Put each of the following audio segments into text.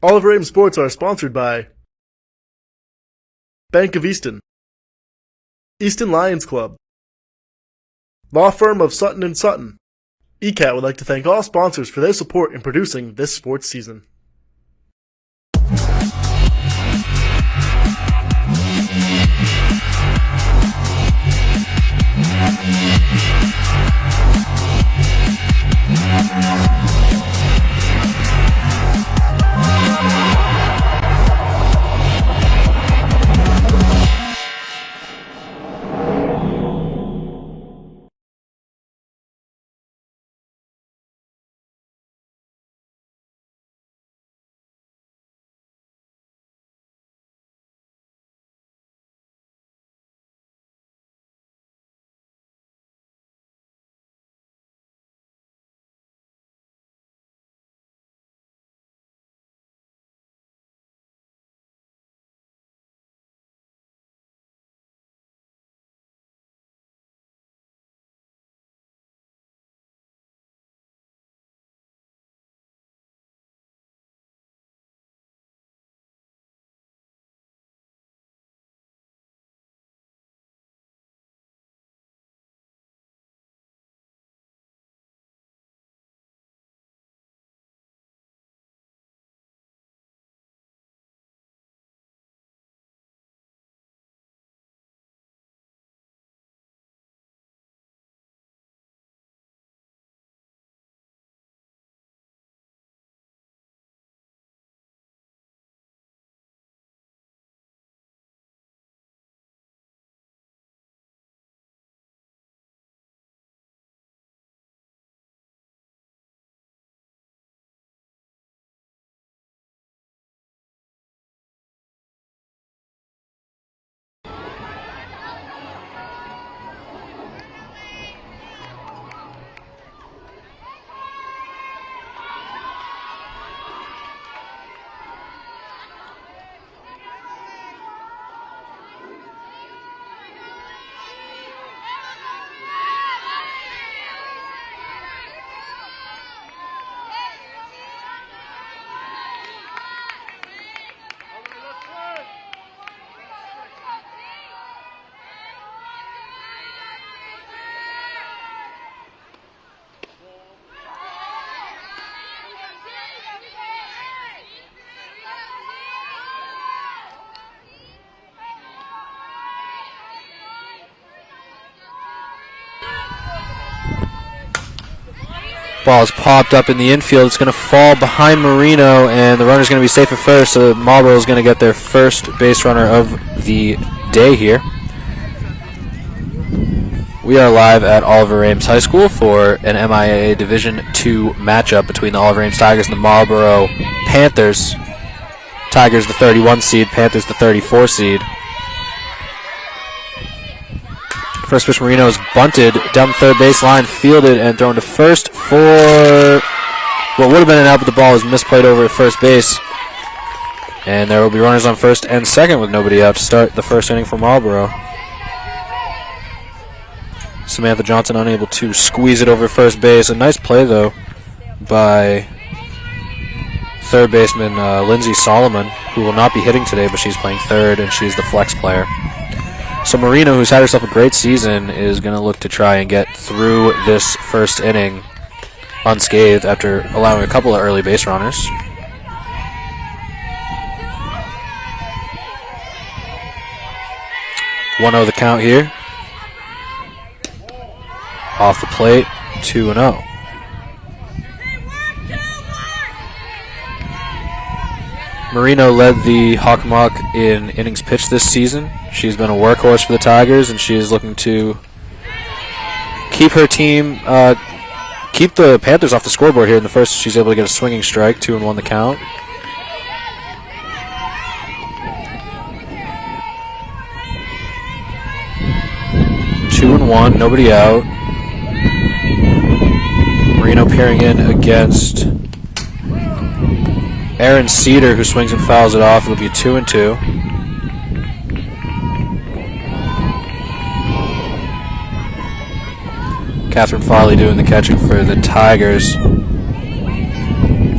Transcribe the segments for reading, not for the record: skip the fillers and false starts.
Oliver Ames Sports are sponsored by Bank of Easton, Easton Lions Club, Law Firm of Sutton & Sutton. ECAT would like to thank all sponsors for their support in producing this sports season. Ball's popped up in the infield. It's going to fall behind Marino, and the runner's going to be safe at first. So Marlborough is going to get their first base runner of the day here. We are live at Oliver Ames High School for an MIAA Division II matchup between the Oliver Ames Tigers and the Marlborough Panthers. Tigers the 31 seed, Panthers the 34 seed. First pitch, Marino is bunted down the third baseline, fielded and thrown to first for what would have been an out, but the ball is misplayed over at first base. And there will be runners on first and second with nobody out to start the first inning for Marlborough. Samantha Johnson unable to squeeze it over first base. A nice play, though, by third baseman Lindsay Solomon, who will not be hitting today, but she's playing third, and she's the flex player. So Marino, who's had herself a great season, is going to look to try and get through this first inning unscathed after allowing a couple of early base runners. (1-0) the count here. Off the plate, 2-0. Marino led the Hawkmock in innings pitched this season. She's been a workhorse for the Tigers, and she is looking to keep her team, keep the Panthers off the scoreboard here in the first. She's able to get a swinging strike, 2-1 the count. Two and one, nobody out. Marino peering in against Aaron Cedar, who swings and fouls it off. It'll be 2-2. Catherine Farley doing the catching for the Tigers.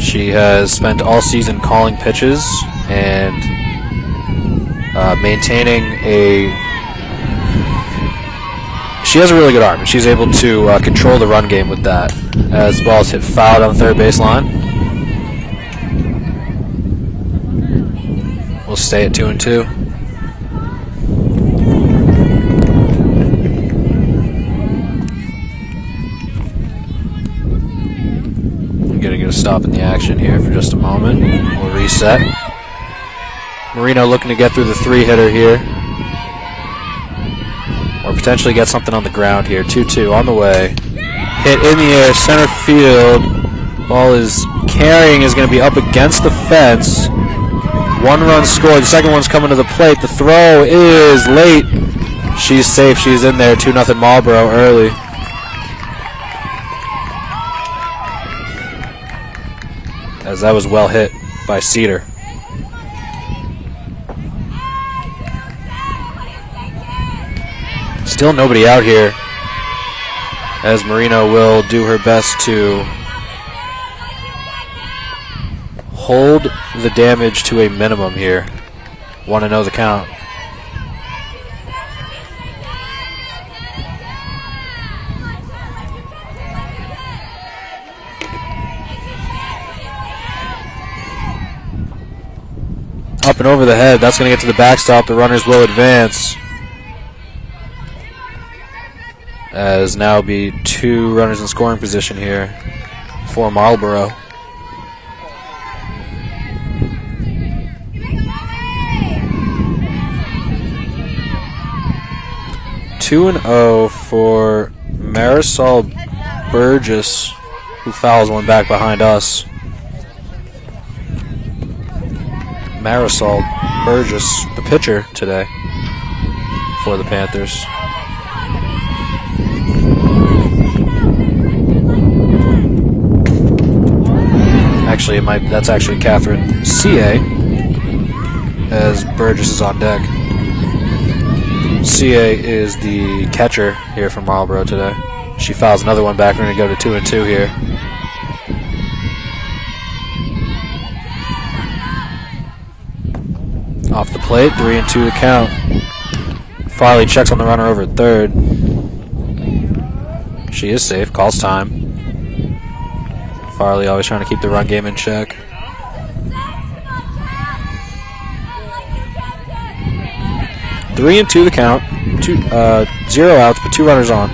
She has spent all season calling pitches and maintaining she has a really good arm, and she's able to control the run game with that. As the ball is hit fouled on the third base line. We'll stay at 2-2. I'm going to get a stop in the action here for just a moment. We'll reset. Marino looking to get through the 3-hitter here. Or potentially get something on the ground here. 2-2 on the way. Hit in the air, center field. Ball is carrying, is going to be up against the fence. 1 run scored. The second one's coming to the plate. The throw is late. She's safe. She's in there. 2-0 Marlborough early. As that was well hit by Cedar. Still nobody out here, as Marino will do her best to hold the damage to a minimum here. 1-0 the count. Up and over the head. That's going to get to the backstop. The runners will advance. As now be 2 runners in scoring position here for Marlborough. Two and 0 for Marisol Burgess, who fouls one back behind us. Marisol Burgess, the pitcher today for the Panthers. Actually, that's actually Catherine CA, as Burgess is on deck. CA is the catcher here from Marlborough today. She fouls another one back. We're going to go to 2-2 here. Off the plate, 3-2 the count. Farley checks on the runner over at third. She is safe, calls time. Farley always trying to keep the run game in check. Three and 2 the count. 0 outs, but 2 runners on.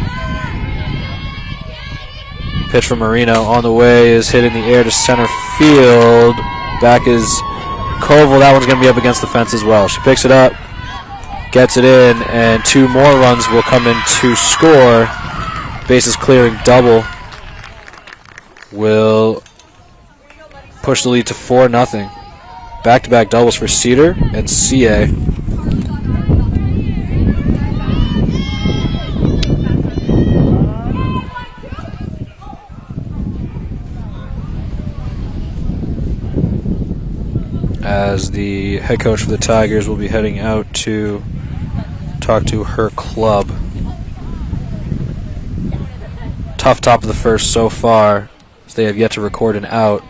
Pitch from Marino on the way is hit in the air to center field. Back is Koval. That one's going to be up against the fence as well. She picks it up, gets it in, and 2 more runs will come in to score. Bases clearing double will push the lead to 4-0. Back-to-back doubles for Cedar and CA. As the head coach for the Tigers will be heading out to talk to her club. Tough top of the first so far, as they have yet to record an out.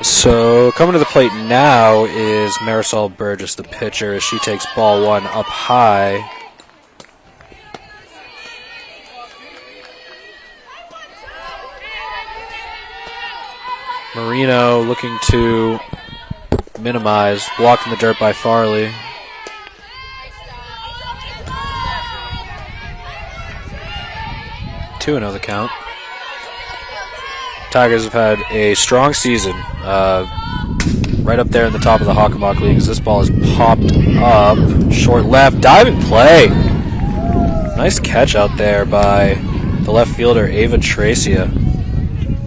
So coming to the plate now is Marisol Burgess, the pitcher, as she takes ball 1 up high. Marino looking to minimize, walked in the dirt by Farley. Two and 0 the count. Tigers have had a strong season, right up there in the top of the Hockomock League, as this ball is popped up. Short left, diving play. Nice catch out there by the left fielder, Ava Tracia,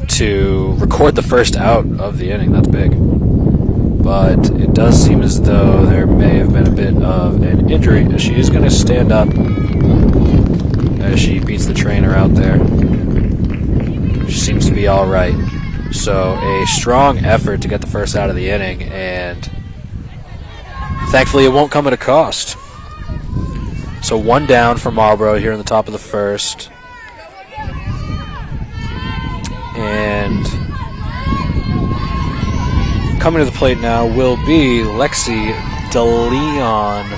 to record the first out of the inning. That's big. but it does seem as though there may have been a bit of an injury. She is going to stand up as she beats the trainer out there. She seems to be all right. So a strong effort to get the first out of the inning, and thankfully it won't come at a cost. So one down for Marlborough here in the top of the first. And coming to the plate now will be Lexi DeLeon.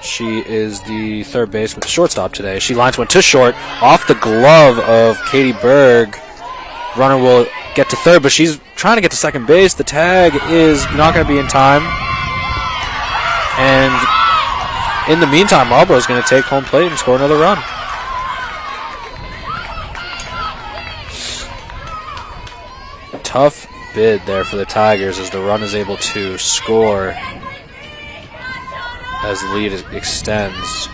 She is the third baseman, shortstop today. She lines one to short off the glove of Katie Berg. Runner will get to third, but she's trying to get to second base. The tag is not going to be in time. And in the meantime, Marlborough is going to take home plate and score another run. Tough bid there for the Tigers as the run is able to score as the lead extends.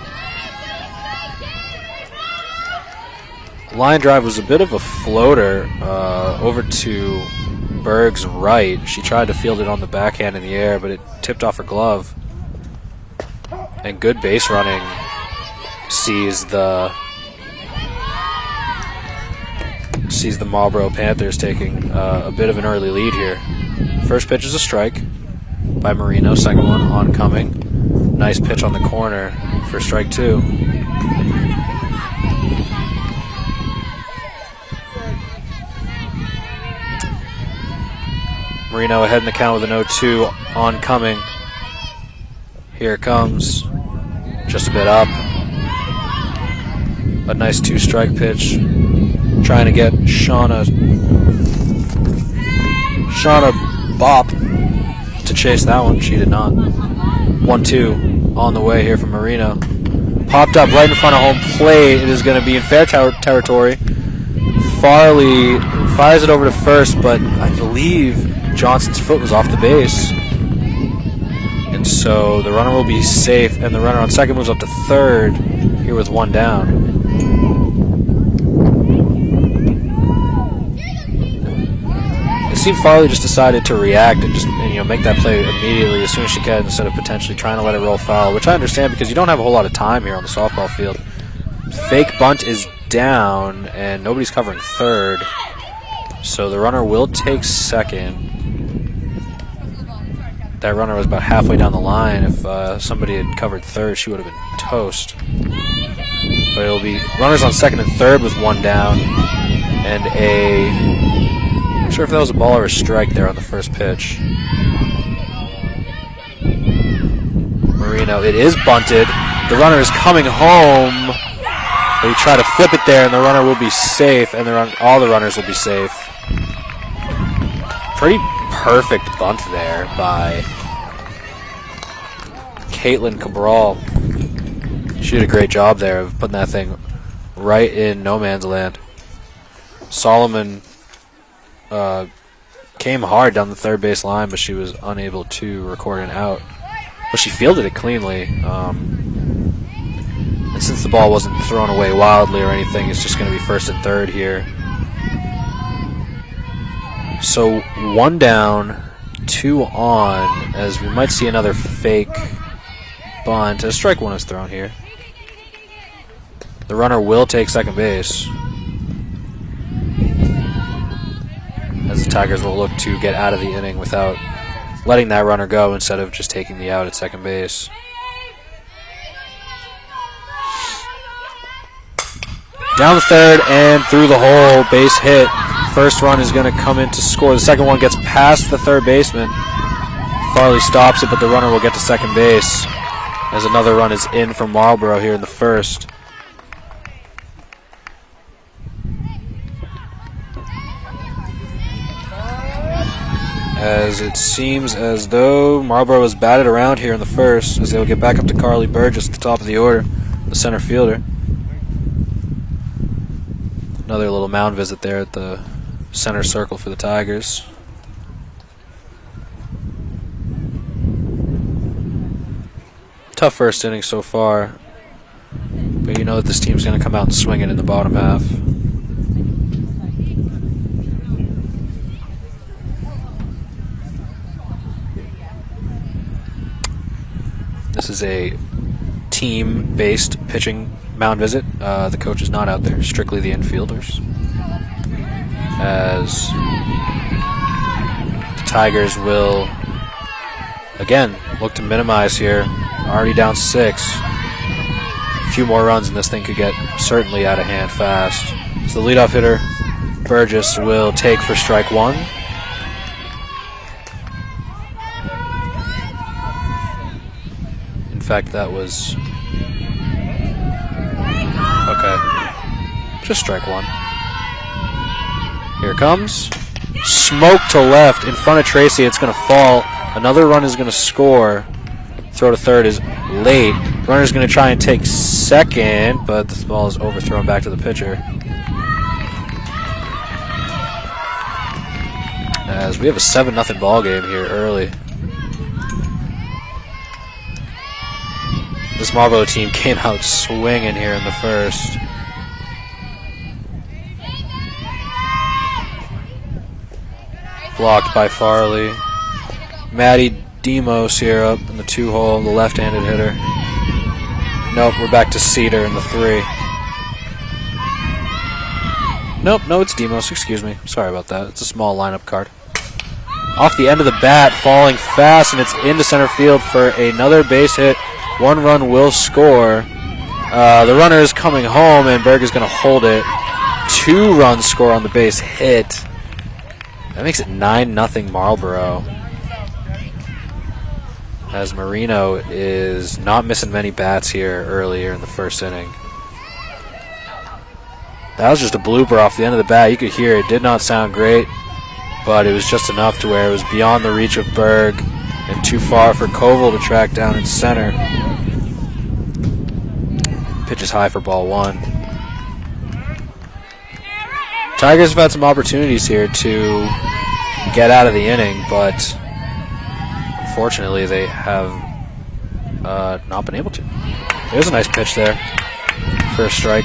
Line drive was a bit of a floater over to Berg's right. She tried to field it on the backhand in the air, but it tipped off her glove. And good base running sees the Marlborough Panthers taking a bit of an early lead here. First pitch is a strike by Marino. Second one oncoming. Nice pitch on the corner for strike two. Marino ahead in the count with an 0-2 oncoming. Here it comes. Just a bit up. A nice two-strike pitch. Trying to get Shauna Bop to chase that one. She did not. 1-2 on the way here from Marino. Popped up right in front of home plate. It is going to be in fair territory. Farley fires it over to first, but I believe Johnson's foot was off the base. And so the runner will be safe, and the runner on second moves up to third here with one down. It seemed Farley just decided to react and just make that play immediately as soon as she can instead of potentially trying to let it roll foul, which I understand because you don't have a whole lot of time here on the softball field. Fake bunt is down, and nobody's covering third. So the runner will take second. That runner was about halfway down the line. If somebody had covered third, she would have been toast. But it'll be runners on second and third with one down, and I'm not sure if that was a ball or a strike there on the first pitch. Marino, it is bunted. The runner is coming home. They try to flip it there, and the runner will be safe, and all the runners will be safe. Pretty perfect bunt there by Caitlin Cabral. She did a great job there of putting that thing right in no man's land. Solomon came hard down the third base line, but she was unable to record an out. But she fielded it cleanly. And since the ball wasn't thrown away wildly or anything, it's just going to be first and third here. So one down, two on, as we might see another fake bunt. A strike one is thrown here. The runner will take second base, as the Tigers will look to get out of the inning without letting that runner go instead of just taking the out at second base. Down the third and through the hole, base hit. First run is going to come in to score. The second one gets past the third baseman. Farley stops it, but the runner will get to second base as another run is in from Marlborough here in the first. As it seems as though Marlborough is batted around here in the first, as they will get back up to Carly Burgess at the top of the order, the center fielder. Another little mound visit there at the center circle for the Tigers. Tough first inning so far, but you know that this team's going to come out and swing it in the bottom half. This is a team-based pitching mound visit. The coach is not out there, strictly the infielders. As the Tigers will, again, look to minimize here. Already down 6. A few more runs and this thing could get certainly out of hand fast. So the leadoff hitter, Burgess, will take for strike 1. In fact, that was... okay. Just strike 1. Here it comes. Smoke to left in front of Tracy. It's going to fall. Another run is going to score. Throw to third is late. Runner's going to try and take second, but the ball is overthrown back to the pitcher. As we have a 7-0 ball game here early. This Marlborough team came out swinging here in the first. Blocked by Farley. Matty Demos here up in the 2-hole, the left-handed hitter. Nope, we're back to Cedar in the 3. Nope, no, it's Demos, excuse me. Sorry about that. It's a small lineup card. Off the end of the bat, falling fast, and it's into center field for another base hit. 1 run will score. The runner is coming home, and Berg is going to hold it. 2 runs score on the base hit. That makes it 9-0 Marlborough. As Marino is not missing many bats here earlier in the first inning. That was just a blooper off the end of the bat. You could hear it. Did not sound great, but it was just enough to where it was beyond the reach of Berg and too far for Koval to track down in center. Pitch is high for ball 1. Tigers have had some opportunities here to get out of the inning, but unfortunately they have not been able to. There's a nice pitch there for a strike.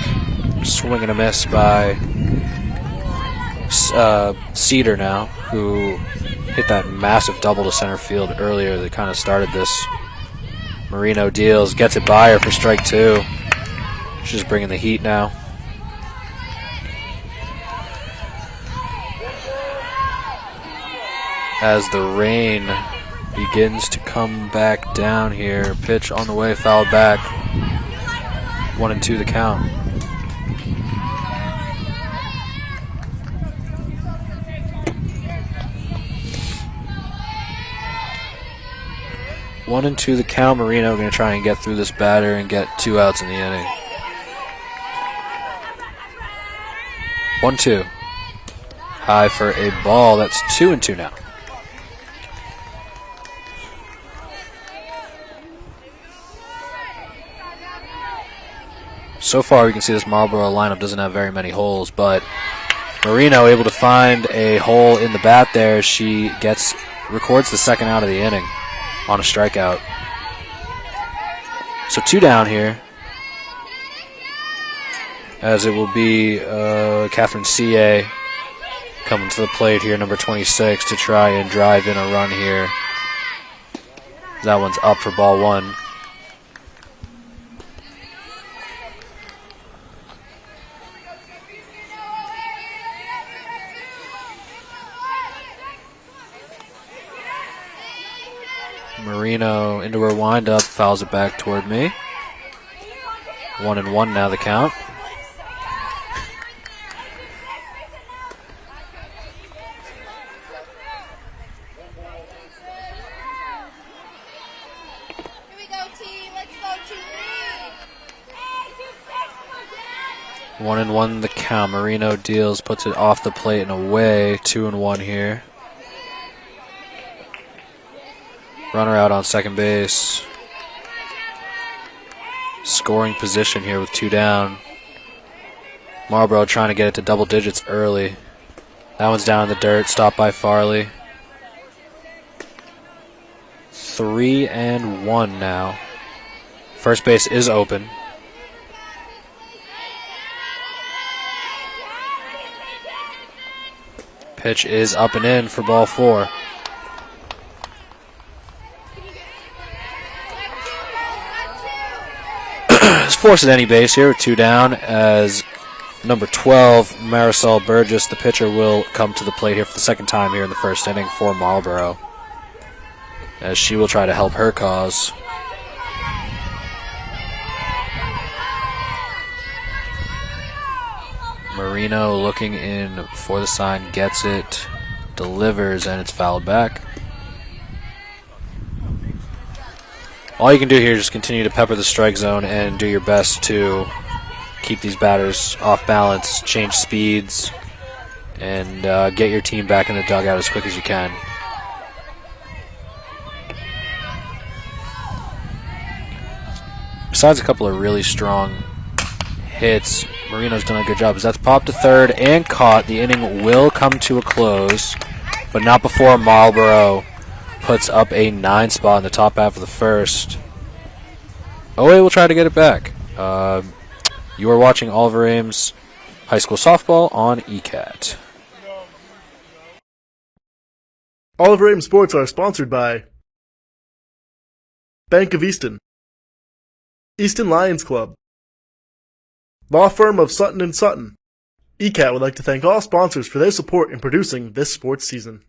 Swing and a miss by Cedar now, who hit that massive double to center field earlier that kind of started this. Marino deals, gets it by her for strike 2. She's bringing the heat now. As the rain begins to come back down here. Pitch on the way, fouled back. 1-2 the count. One and two the count. Marino going to try and get through this batter and get 2 outs in the inning. 1-2. High for a ball. That's 2-2 now. So far, we can see this Marlborough lineup doesn't have very many holes, but Marino able to find a hole in the bat there. She records the second out of the inning on a strikeout. So 2 down here, as it will be Catherine C.A. coming to the plate here, number 26, to try and drive in a run here. That one's up for ball 1. Marino into her windup, fouls it back toward me. 1-1 now the count. Here we go, team. Let's go, team. 1-1 the count. Marino deals, puts it off the plate and away. 2-1 here. Runner out on second base. Scoring position here with 2 down. Marlborough trying to get it to double digits early. That one's down in the dirt, stopped by Farley. 3-1 now. First base is open. Pitch is up and in for ball 4. Just force at any base here with 2 down as number 12, Marisol Burgess, the pitcher, will come to the plate here for the second time here in the first inning for Marlborough, as she will try to help her cause. Marino looking in for the sign, gets it, delivers, and it's fouled back. All you can do here is just continue to pepper the strike zone and do your best to keep these batters off balance, change speeds, and get your team back in the dugout as quick as you can. Besides a couple of really strong hits, Marino's done a good job as that's popped to third and caught. The inning will come to a close, but not before Marlborough puts up a 9 spot in the top half of the first. OA will try to get it back. You are watching Oliver Ames High School Softball on ECAT. Oliver Ames Sports are sponsored by Bank of Easton, Easton Lions Club, Law Firm of Sutton & Sutton. ECAT would like to thank all sponsors for their support in producing this sports season.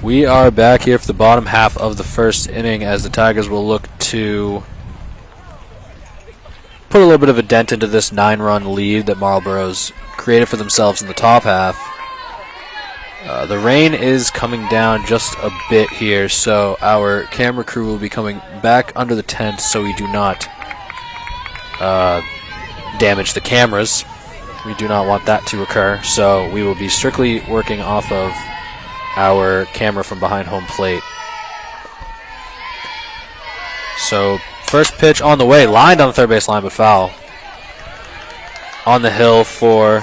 We are back here for the bottom half of the first inning as the Tigers will look to put a little bit of a dent into this 9-run lead that Marlborough's created for themselves in the top half. The rain is coming down just a bit here, so our camera crew will be coming back under the tent so we do not damage the cameras. We do not want that to occur, so we will be strictly working off of our camera from behind home plate. So first pitch on the way, lined on the third base line, but foul. On the hill for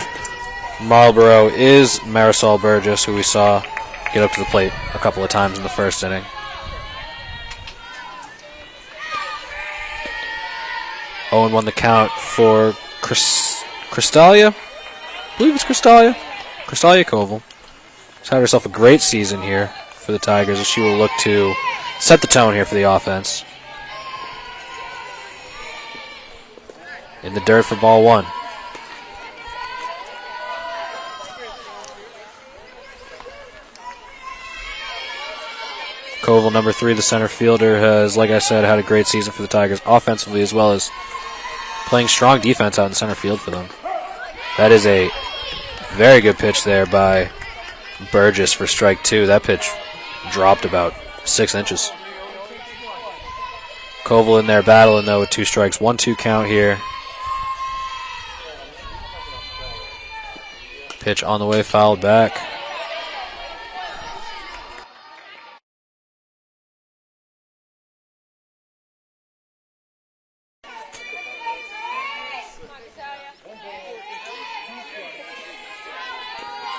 Marlborough is Marisol Burgess, who we saw get up to the plate a couple of times in the first inning. Oh, and 1 the count for Crystalia? I believe it's Crystalia. Crystalia Koval. She's had herself a great season here for the Tigers, as she will look to set the tone here for the offense. In the dirt for ball 1. Koval, number 3, the center fielder, has, like I said, had a great season for the Tigers offensively, as well as playing strong defense out in center field for them. That is a very good pitch there by Burgess for strike 2. That pitch dropped about 6 inches. Koval in there battling, though, with 2 strikes. 1-2 count here. Pitch on the way, fouled back.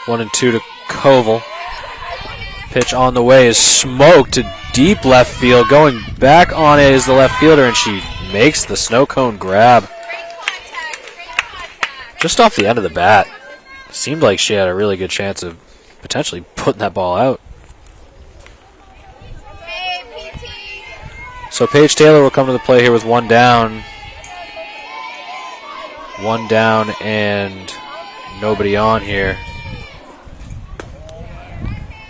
1-2 to Koval. Pitch on the way is smoked to deep left field. Going back on it is the left fielder, and she makes the snow cone grab. Just off the end of the bat. Seemed like she had a really good chance of potentially putting that ball out. So Paige Taylor will come to the play here with one down. One down and nobody on here.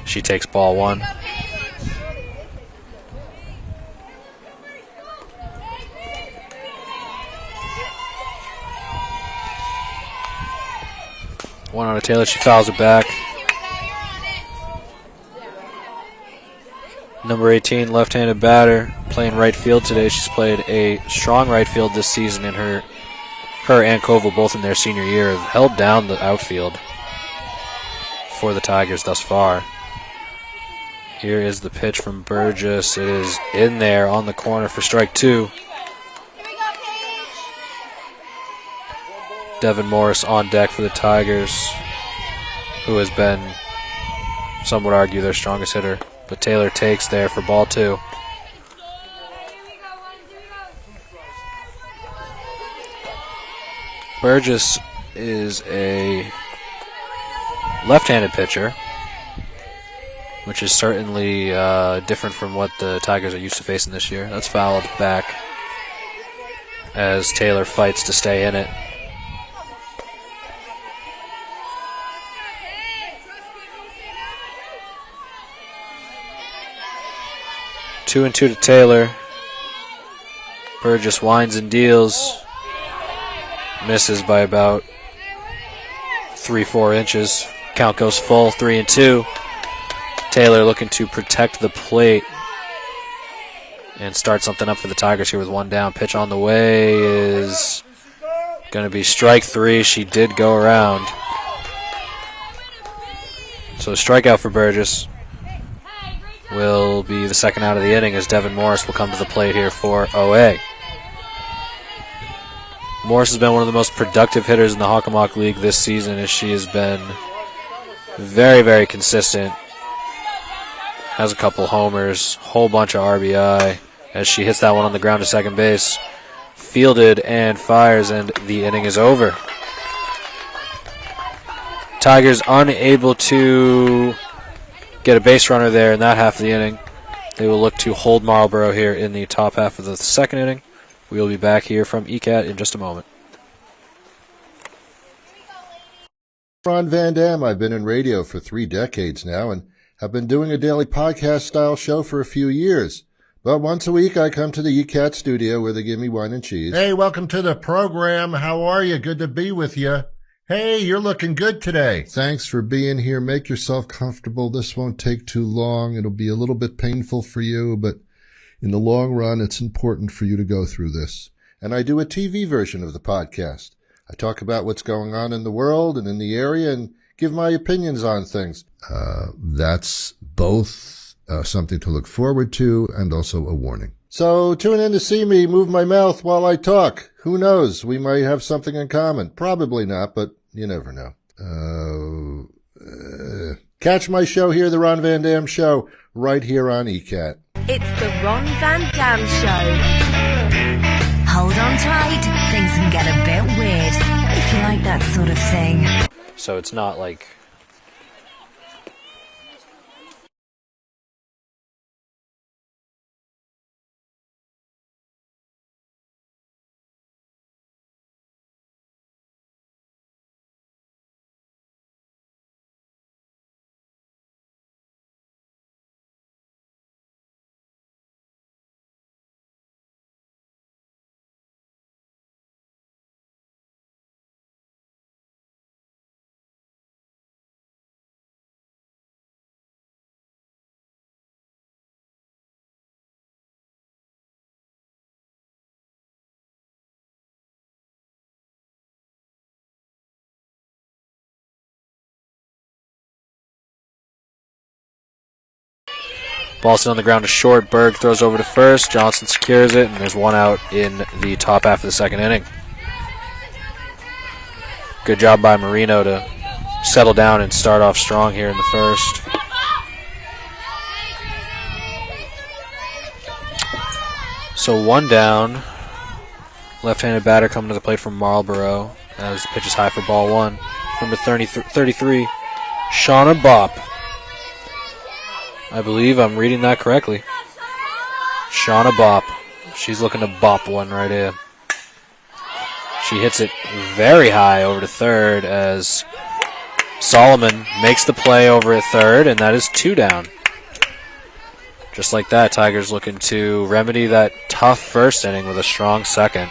She takes ball one. One on to Taylor. She fouls it back. Number 18, left-handed batter, playing right field today. She's played a strong right field this season, and her and Koval, both in their senior year, have held down the outfield for the Tigers thus far. Here is the pitch from Burgess. It is in there on the corner for strike two. Devin Morris on deck for the Tigers, who has been, some would argue, their strongest hitter. But Taylor takes there for ball two. Burgess is a left-handed pitcher, which is certainly different from what the Tigers are used to facing this year. That's fouled back as Taylor fights to stay in it. Two and two to Taylor. Burgess winds and deals. Misses by about 3-4 inches. Count goes full, 3-2. Taylor looking to protect the plate and start something up for the Tigers here with one down. Pitch on the way is going to be strike three. She did go around. So strikeout for Burgess will be the second out of the inning, as Devin Morris will come to the plate here for OA. Morris has been one of the most productive hitters in the Hockomock League this season, as she has been very, very consistent. Has a couple homers, whole bunch of RBI, as she hits that one on the ground to second base. Fielded and fires, and the inning is over. Tigers unable to get a base runner there in that half of the inning. They will look to hold Marlborough here in the top half of the second inning. We will be back here from ECAT in just a moment. Ron Van Dam. I've been in radio for 3 decades now and have been doing a daily podcast-style show for a few years. But once a week I come to the ECAT studio where they give me wine and cheese. Hey, welcome to the program. How are you? Good to be with you. Hey, you're looking good today. Thanks for being here. Make yourself comfortable. This won't take too long. It'll be a little bit painful for you, but in the long run, it's important for you to go through this. And I do a TV version of the podcast. I talk about what's going on in the world and in the area and give my opinions on things. That's both something to look forward to and also a warning. So tune in to see me move my mouth while I talk. Who knows? We might have something in common. Probably not, but you never know. Catch my show here, The Ron Van Dam Show, right here on ECAT. It's the Ron Van Dam Show. Hold on tight. Things can get a bit weird if you like that sort of thing. So it's not like ball sitting on the ground to short. Berg throws over to first. Johnson secures it, and there's one out in the top half of the second inning. Good job by Marino to settle down and start off strong here in the first. So 1 down. Left-handed batter coming to the plate from Marlborough as the pitch is high for ball 1. Number 33, Shauna Bopp. I believe I'm reading that correctly. Shauna Bopp. She's looking to bop one right here. She hits it very high over to third as Solomon makes the play over at third, and that is 2 down. Just like that, Tigers looking to remedy that tough first inning with a strong second.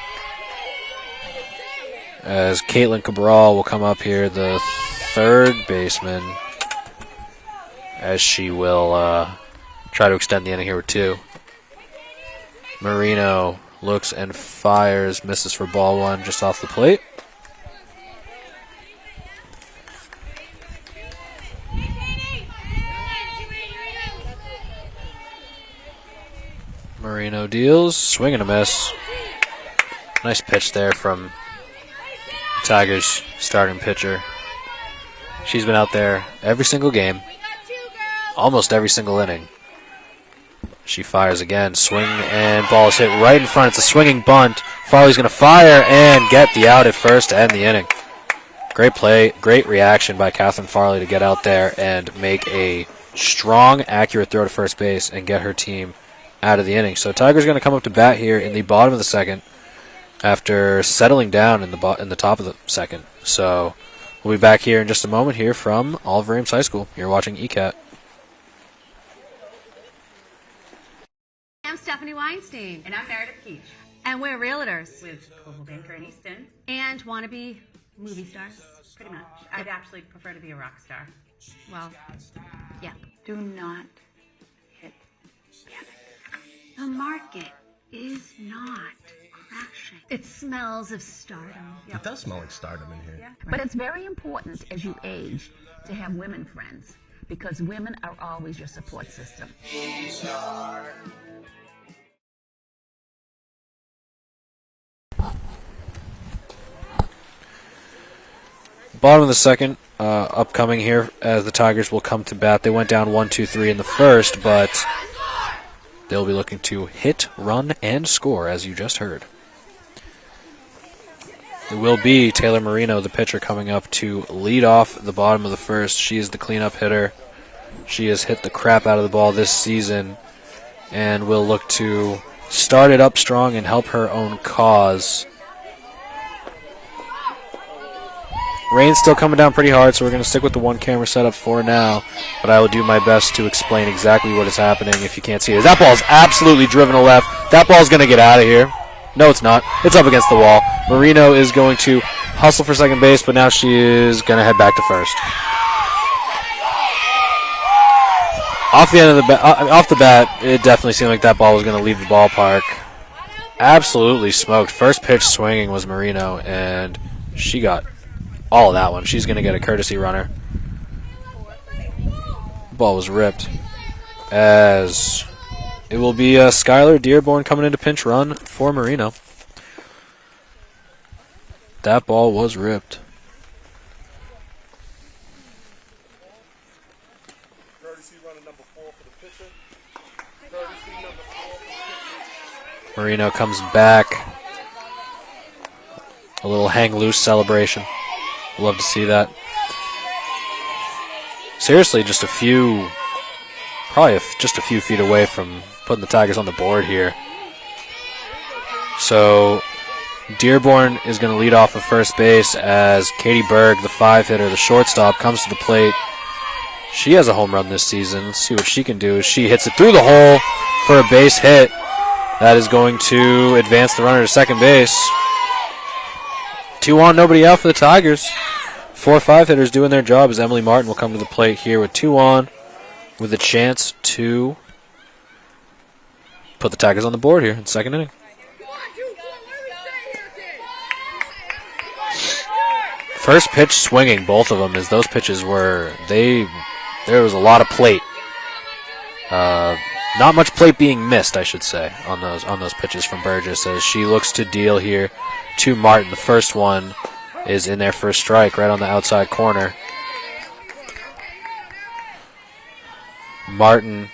As Caitlin Cabral will come up here, the third baseman, as she will try to extend the inning here with 2. Marino looks and fires, misses for ball 1 just off the plate. Marino deals, swing and a miss. Nice pitch there from Tigers starting pitcher. She's been out there every single game, almost every single inning. She fires again, swing, and ball is hit right in front. It's a swinging bunt. Farley's going to fire and get the out at first to end the inning. Great play, great reaction by Catherine Farley to get out there and make a strong, accurate throw to first base and get her team out of the inning. So Tigers going to come up to bat here in the bottom of the second after settling down in the top of the second. So we'll be back here in just a moment here from Oliver Ames High School. You're watching ECAT. I'm Stephanie Weinstein. And I'm Meredith Keach And we're realtors. with Coldwell Banker in Easton. And want to be movie stars. Pretty much. I'd actually prefer to be a rock star. Well, yeah. Do not hit panic. The market is not crashing. It smells of stardom. It does smell like stardom in here. But it's very important as you age to have women friends because women are always your support system. Bottom of the second, upcoming here as the Tigers will come to bat. They went down 1-2-3 in the first, but they'll be looking to hit, run, and score, as you just heard. It will be Taylor Marino, the pitcher, coming up to lead off the bottom of the first. She is the cleanup hitter. She has hit the crap out of the ball this season and will look to start it up strong and help her own cause. Rain's still coming down pretty hard, so we're going to stick with the one camera setup for now, but I will do my best to explain exactly what is happening if you can't see it. That ball is absolutely driven to left. That ball is going to get out of here. No, it's not. It's up against the wall. Marino is going to hustle for second base, but now she is going to head back to first. Off the bat, it definitely seemed like that ball was going to leave the ballpark. Absolutely smoked. First pitch swinging was Marino, and she got all of that one. She's going to get a courtesy runner. Ball was ripped. As it will be Skylar Dearborn coming in to pinch run for Marino. That ball was ripped. Marino comes back. A little hang loose celebration. Love to see that. Seriously, just a few feet away from putting the Tigers on the board here. So Dearborn is going to lead off of first base as Katie Berg, the 5-hitter, the shortstop, comes to the plate. She has a home run this season. Let's see what she can do. She hits it through the hole for a base hit. That is going to advance the runner to second base. 2 on, nobody out for the Tigers. 4 5-hitters doing their job as Emily Martin will come to the plate here with 2 on, with a chance to put the Tigers on the board here in the second inning. First pitch swinging, both of them, as those pitches were, there was a lot of plate. Not much plate being missed, I should say, on those pitches from Burgess, as she looks to deal here to Martin. The first one is in there for a strike right on the outside corner. Martin,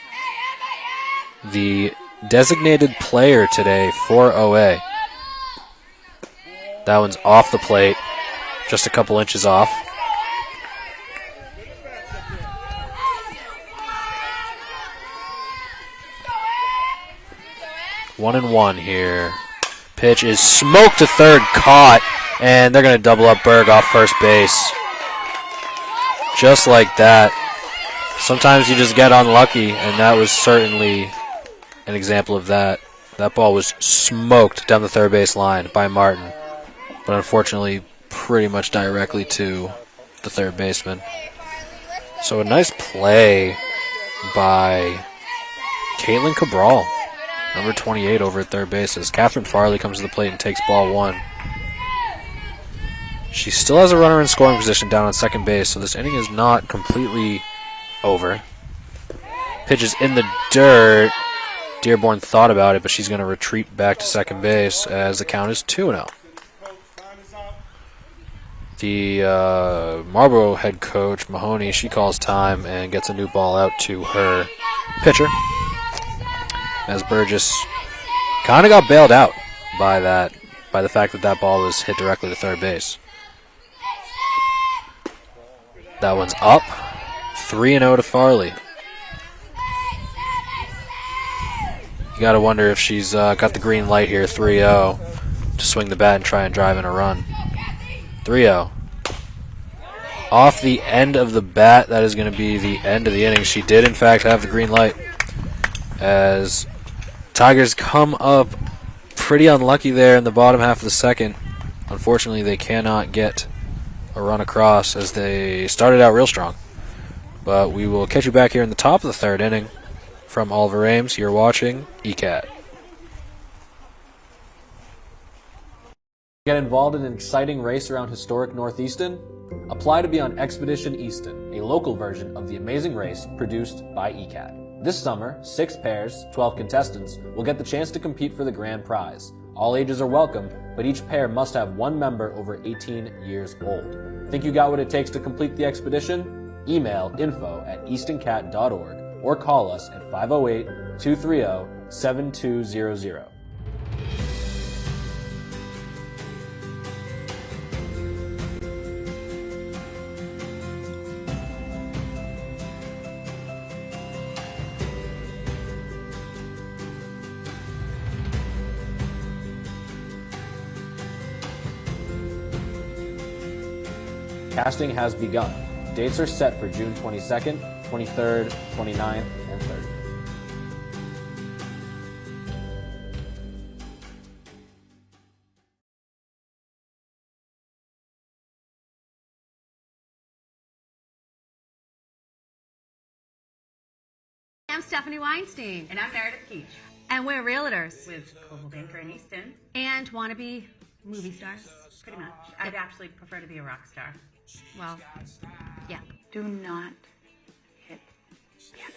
the designated player today for OA. That one's off the plate, just a couple inches off. One and one here. Pitch is smoked to third, caught, and they're going to double up Berg off first base. Just like that. Sometimes you just get unlucky, and that was certainly an example of that. That ball was smoked down the third base line by Martin, but unfortunately pretty much directly to the third baseman. So a nice play by Caitlin Cabral, number 28 over at third base, as Catherine Farley comes to the plate and takes ball one. She still has a runner in scoring position down on second base, so this inning is not completely over. Pitch is in the dirt. Dearborn thought about it, but she's going to retreat back to second base as the count is 2-0. The Marlborough head coach, Mahoney, she calls time and gets a new ball out to her pitcher, as Burgess kind of got bailed out by the fact that that ball was hit directly to third base. That one's up. 3-0 to Farley. You got to wonder if she's got the green light here, 3-0, to swing the bat and try and drive in a run. 3-0. Off the end of the bat, that is going to be the end of the inning. She did, in fact, have the green light, as Tigers come up pretty unlucky there in the bottom half of the second. Unfortunately, they cannot get a run across, as they started out real strong. But we will catch you back here in the top of the third inning. From Oliver Ames, you're watching ECAT. Get involved in an exciting race around historic Northeaston? Apply to be on Expedition Easton, a local version of the amazing race produced by ECAT. This summer, 6 pairs, 12 contestants, will get the chance to compete for the grand prize. All ages are welcome, but each pair must have one member over 18 years old. Think you got what it takes to complete the expedition? Email info@eastoncat.org or call us at 508-230-7200. Casting has begun. Dates are set for June 22nd, 23rd, 29th, and 30th. I'm Stephanie Weinstein. And I'm Meredith Keach. And we're realtors. With Coldwell Banker in Easton. And wannabe movie stars. Pretty much. I'd actually prefer to be a rock star. Well, yeah. Do not hit panic.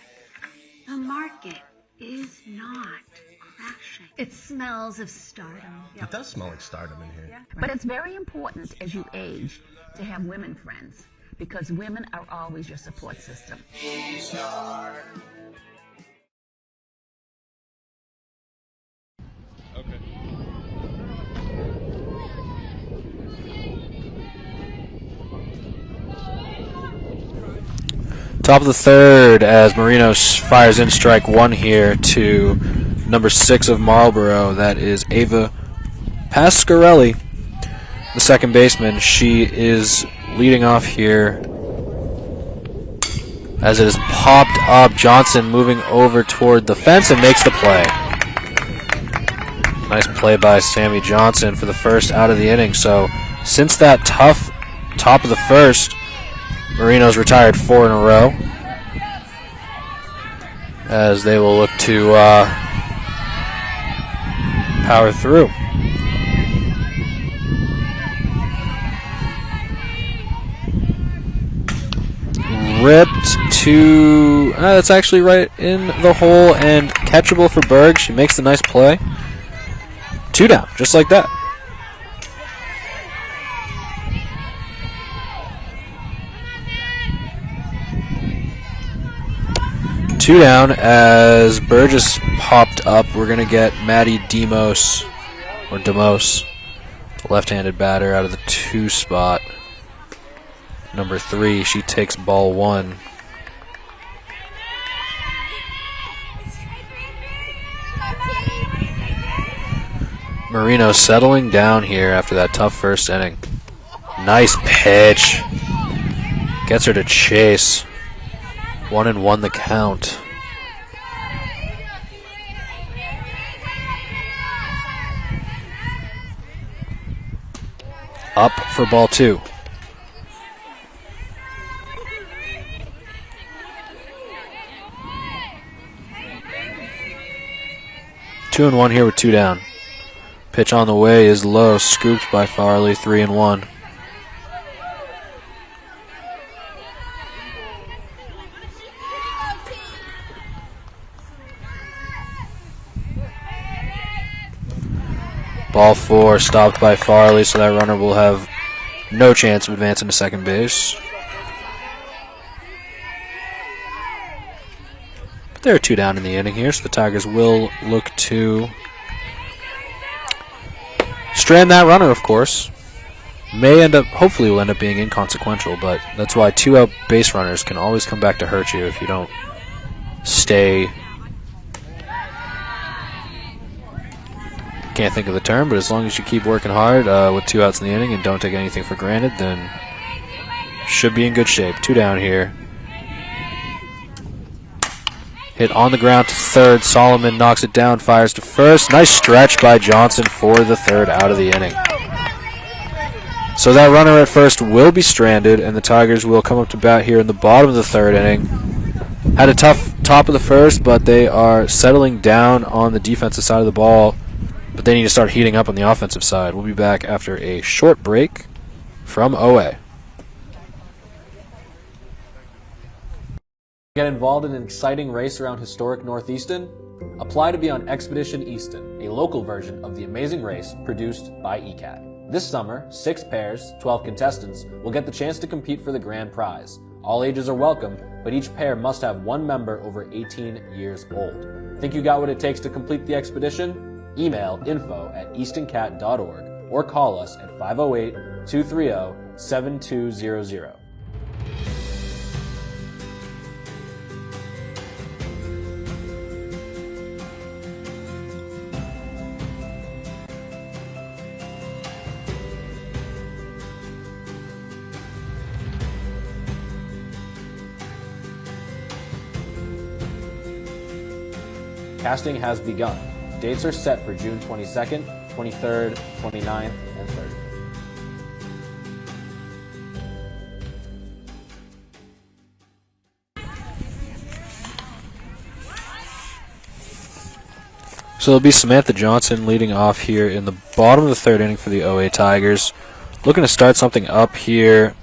The market is not crashing. It smells of stardom. It does smell like stardom in here. Yeah. But it's very important as you age to have women friends, because women are always your support system. Okay. Top of the third, as Marino fires in strike one here to number 6 of Marlborough. That is Ava Pasquarelli, the second baseman. She is leading off here, as it is popped up. Johnson moving over toward the fence and makes the play. Nice play by Sammy Johnson for the first out of the inning. So since that tough top of the first, Marino's retired 4 in a row, as they will look to power through. Ripped to... that's actually right in the hole and catchable for Berg. She makes the nice play. 2 down, just like that. 2 down as Burgess popped up. We're going to get Maddie Demos, left-handed batter out of the 2 spot. Number 3, she takes ball 1. Marino settling down here after that tough first inning. Nice pitch. Gets her to chase. 1-1 the count. Up for ball 2. Two and 1 here with 2 down. Pitch on the way is low, scooped by Farley, 3-1. Ball 4 stopped by Farley, so that runner will have no chance of advancing to second base. But there are 2 down in the inning here, so the Tigers will look to strand that runner, of course. Hopefully will end up being inconsequential, but that's why 2 out base runners can always come back to hurt you if you don't stay. Can't think of the term, but as long as you keep working hard with 2 outs in the inning and don't take anything for granted, then should be in good shape. 2 down here. Hit on the ground to third. Solomon knocks it down, fires to first. Nice stretch by Johnson for the 3rd out of the inning. So that runner at first will be stranded, and the Tigers will come up to bat here in the bottom of the 3rd inning. Had a tough top of the 1st, but they are settling down on the defensive side of the ball. But they need to start heating up on the offensive side. We'll be back after a short break from OA. Get involved in an exciting race around historic Northeaston? Apply to be on Expedition Easton, a local version of the amazing race produced by ECAT. This summer, 6 pairs, 12 contestants, will get the chance to compete for the grand prize. All ages are welcome, but each pair must have 1 member over 18 years old. Think you got what it takes to complete the expedition? Email info@eastoncat.org or call us at 508-230-7200. Casting has begun. Dates are set for June 22nd, 23rd, 29th, and 30th. So it'll be Samantha Johnson leading off here in the bottom of the 3rd inning for the OA Tigers. Looking to start something up here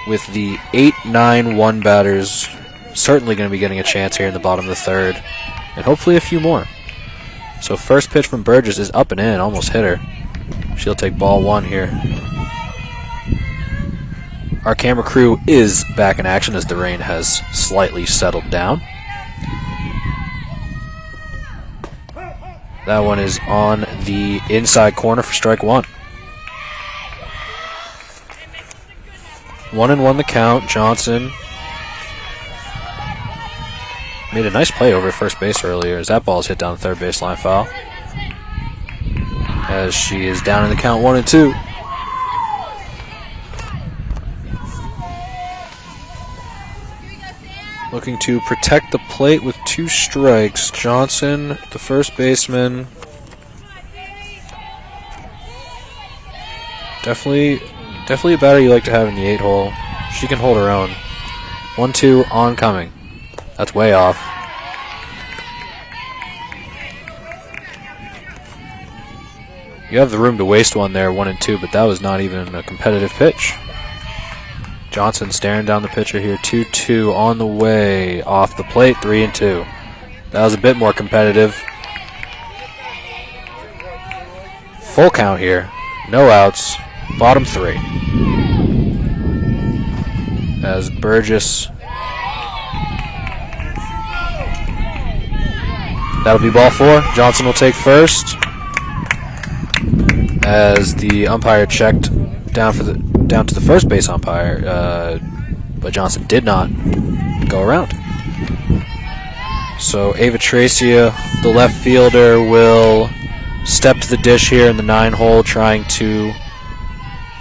with the 8-9-1 batters. Certainly going to be getting a chance here in the bottom of the 3rd. And hopefully a few more. So first pitch from Burgess is up and in, almost hit her. She'll take ball 1 here. Our camera crew is back in action as the rain has slightly settled down. That one is on the inside corner for strike 1. 1-1 the count. Johnson made a nice play over at first base earlier as that ball is hit down the 3rd baseline foul. As she is down in the count 1-2. Looking to protect the plate with 2 strikes. Johnson, the first baseman. Definitely a batter you like to have in the 8-hole. She can hold her own. 1-2 oncoming. That's way off. You have the room to waste one there, 1-2, but that was not even a competitive pitch. Johnson staring down the pitcher here, 2-2 on the way, off the plate, 3-2. That was a bit more competitive. Full count here, no outs, bottom 3. That'll be ball 4. Johnson will take first. As the umpire checked down to the first base umpire, but Johnson did not go around. So Ava Tracia, the left fielder, will step to the dish here in the 9-hole, trying to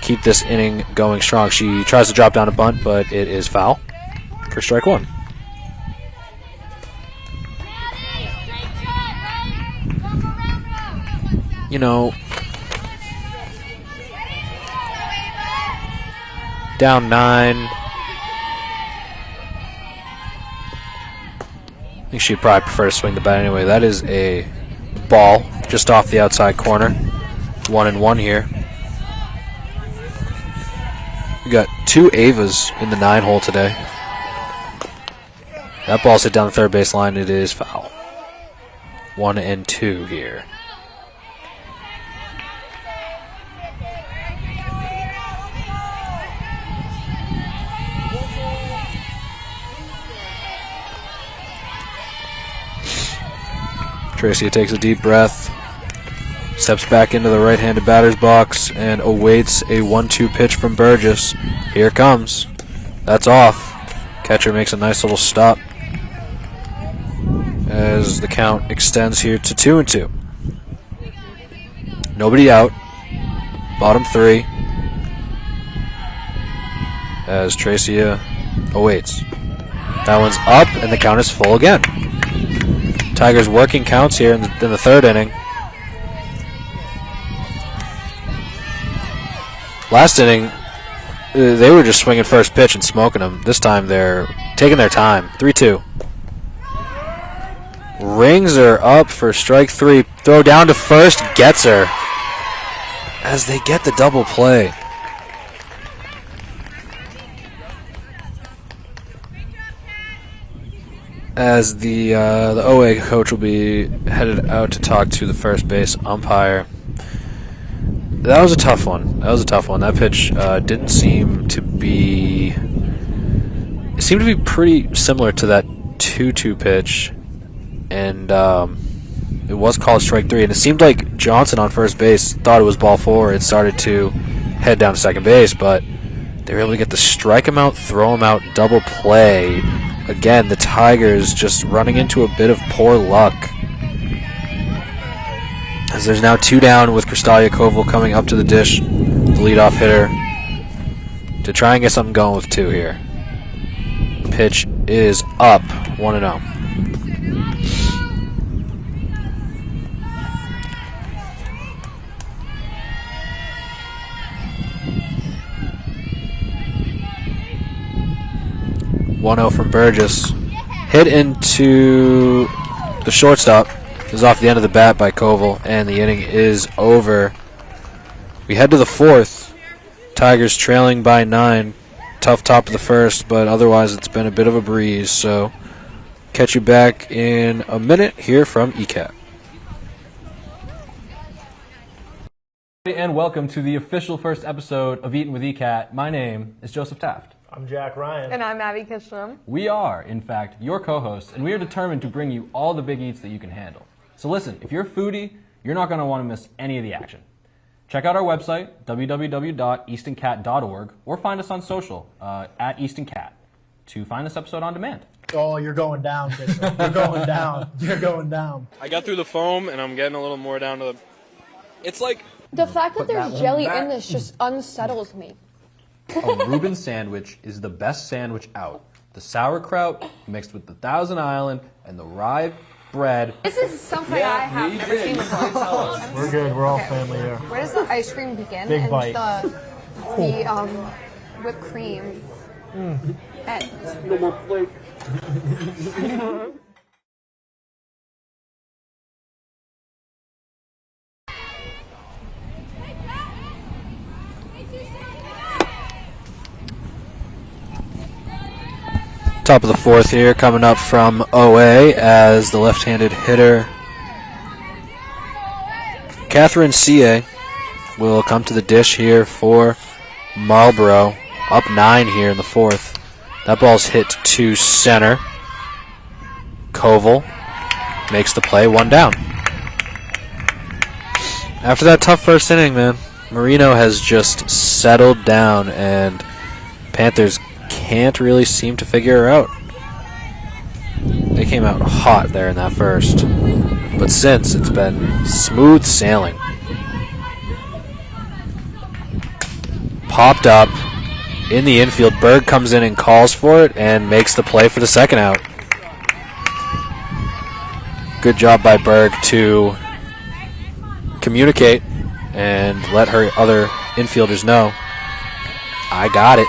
keep this inning going strong. She tries to drop down a bunt, but it is foul for strike 1. You know, down 9. I think she'd probably prefer to swing the bat anyway. That is a ball just off the outside corner. 1-1 here. We got 2 Avas in the 9-hole today. That ball's hit down the third base line. It is foul. 1-2 here. Tracia takes a deep breath, steps back into the right-handed batter's box, and awaits a 1-2 pitch from Burgess. Here it comes. That's off. Catcher makes a nice little stop as the count extends here to 2-2. Nobody out. Bottom 3 as Tracia awaits. That one's up, and the count is full again. Tigers working counts here in the third inning. Last inning, they were just swinging first pitch and smoking them. This time they're taking their time. 3-2. Rings are up for strike 3. Throw down to first. Gets her. As they get the double play. As the OA coach will be headed out to talk to the first base umpire. That was a tough one. That pitch didn't seem to be... It seemed to be pretty similar to that 2-2 pitch. And it was called strike 3. And it seemed like Johnson on first base thought it was ball 4 and started to head down to second base. But they were able to get the strike him out, throw him out, double play. Again, the Tigers just running into a bit of poor luck. As there's now 2 down with Kristalia Koval coming up to the dish, the leadoff hitter, to try and get something going with 2 here. Pitch is up, 1-0. From Burgess. Hit into the shortstop. Is off the end of the bat by Koval, and the inning is over. We head to the 4th. Tigers trailing by 9. Tough top of the first, but otherwise it's been a bit of a breeze. So catch you back in a minute here from ECAT. And welcome to the official first episode of Eatin' with ECAT. My name is Joseph Taft. I'm Jack Ryan. And I'm Abby Kitchenham. We are, in fact, your co-hosts, and we are determined to bring you all the big eats that you can handle. So listen, if you're a foodie, you're not going to want to miss any of the action. Check out our website, www.eastoncat.org, or find us on social, at EastonCat, to find this episode on demand. Oh, you're going down, Kitchenham. You're going down. You're going down. I got through the foam, and I'm getting a little more down to the... It's like... The fact that there's jelly in this just unsettles me. A Reuben sandwich is the best sandwich out. The sauerkraut mixed with the Thousand Island and the rye bread. This is something I have never seen before. We're good. We're all family here. Where does the ice cream begin? Big and bite. The whipped cream. And No more plate. Top of the 4th here, coming up from OA as the left-handed hitter Catherine C.A. will come to the dish here for Marlborough. Up 9 here in the 4th. That ball's hit to center. Koval makes the play, 1 down. After that tough first inning, man, Marino has just settled down, and Panthers can't really seem to figure her out. They came out hot there in that first, but since, it's been smooth sailing. Popped up in the infield. Berg comes in and calls for it and makes the play for the second out. Good job by Berg to communicate and let her other infielders know, I got it.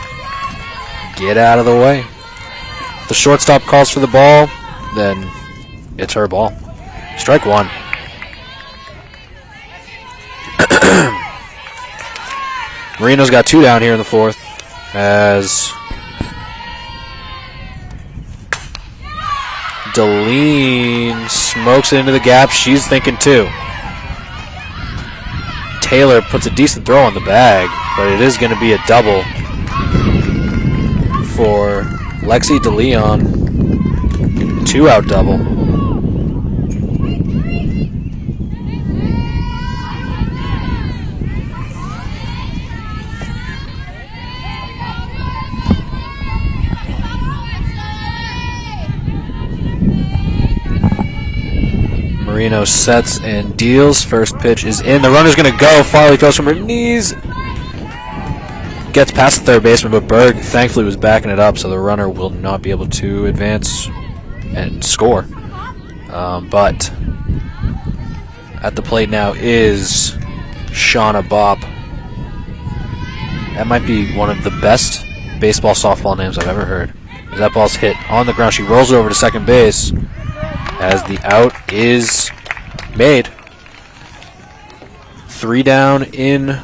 Get out of the way. If the shortstop calls for the ball, then it's her ball. Strike 1. Marino's got 2 down here in the 4th as Deline smokes it into the gap. She's thinking 2. Taylor puts a decent throw on the bag, but it is going to be a double for Lexi DeLeon. 2-out double. Marino sets and deals. First pitch is in. The runner's going to go. Farley throws from her knees. Gets past the third baseman, but Berg thankfully was backing it up, so the runner will not be able to advance and score. But at the plate now is Shauna Bopp. That might be one of the best baseball softball names I've ever heard. As that ball's hit on the ground, she rolls it over to second base as the out is made. 3 down in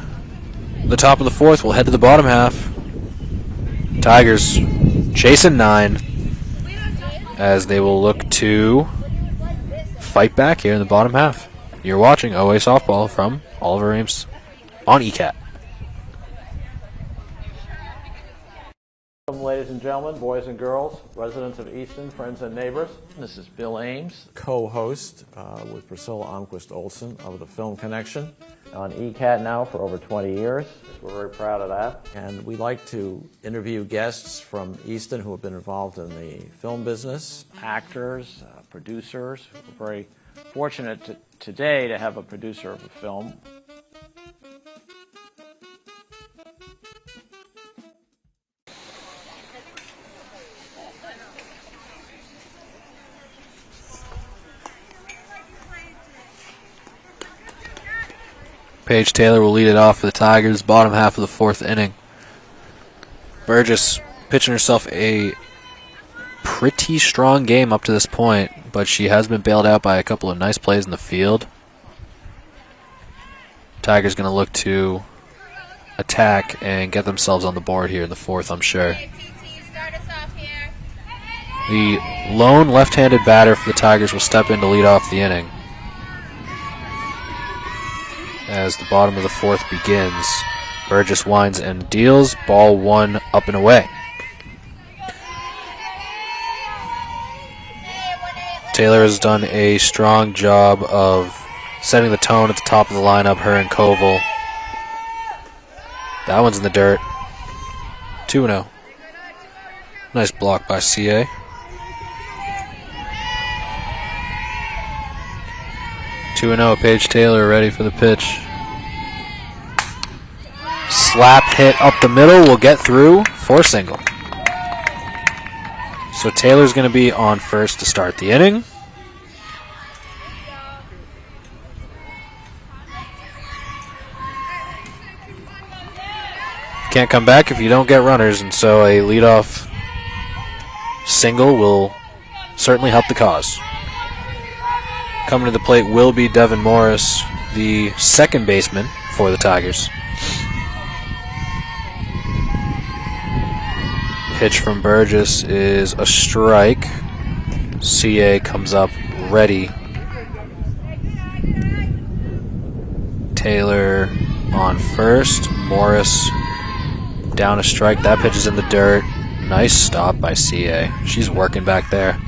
the top of the 4th. We'll head to the bottom half. Tigers chasing 9 as they will look to fight back here in the bottom half. You're watching OA Softball from Oliver Ames on ECAT. Welcome, ladies and gentlemen, boys and girls, residents of Easton, friends and neighbors. This is Bill Ames, co-host with Priscilla Almquist-Olsen of the Film Connection on ECAT now for over 20 years. We're very proud of that. And we like to interview guests from Easton who have been involved in the film business, actors, producers. We're very fortunate today to have a producer of a film. Paige Taylor will lead it off for the Tigers, bottom half of the 4th inning. Burgess pitching herself a pretty strong game up to this point, but she has been bailed out by a couple of nice plays in the field. Tigers going to look to attack and get themselves on the board here in the 4th, I'm sure. The lone left-handed batter for the Tigers will step in to lead off the inning as the bottom of the 4th begins. Burgess winds and deals. Ball 1 up and away. Taylor has done a strong job of setting the tone at the top of the lineup, her and Koval. That one's in the dirt. 2-0. Nice block by CA. 2-0, Paige Taylor ready for the pitch. Slap hit up the middle will get through for a single. So Taylor's going to be on first to start the inning. Can't come back if you don't get runners, and so a leadoff single will certainly help the cause. Coming to the plate will be Devin Morris, the second baseman for the Tigers. Pitch from Burgess is a strike. CA comes up ready. Taylor on first. Morris down a strike. That pitch is in the dirt. Nice stop by CA. She's working back there.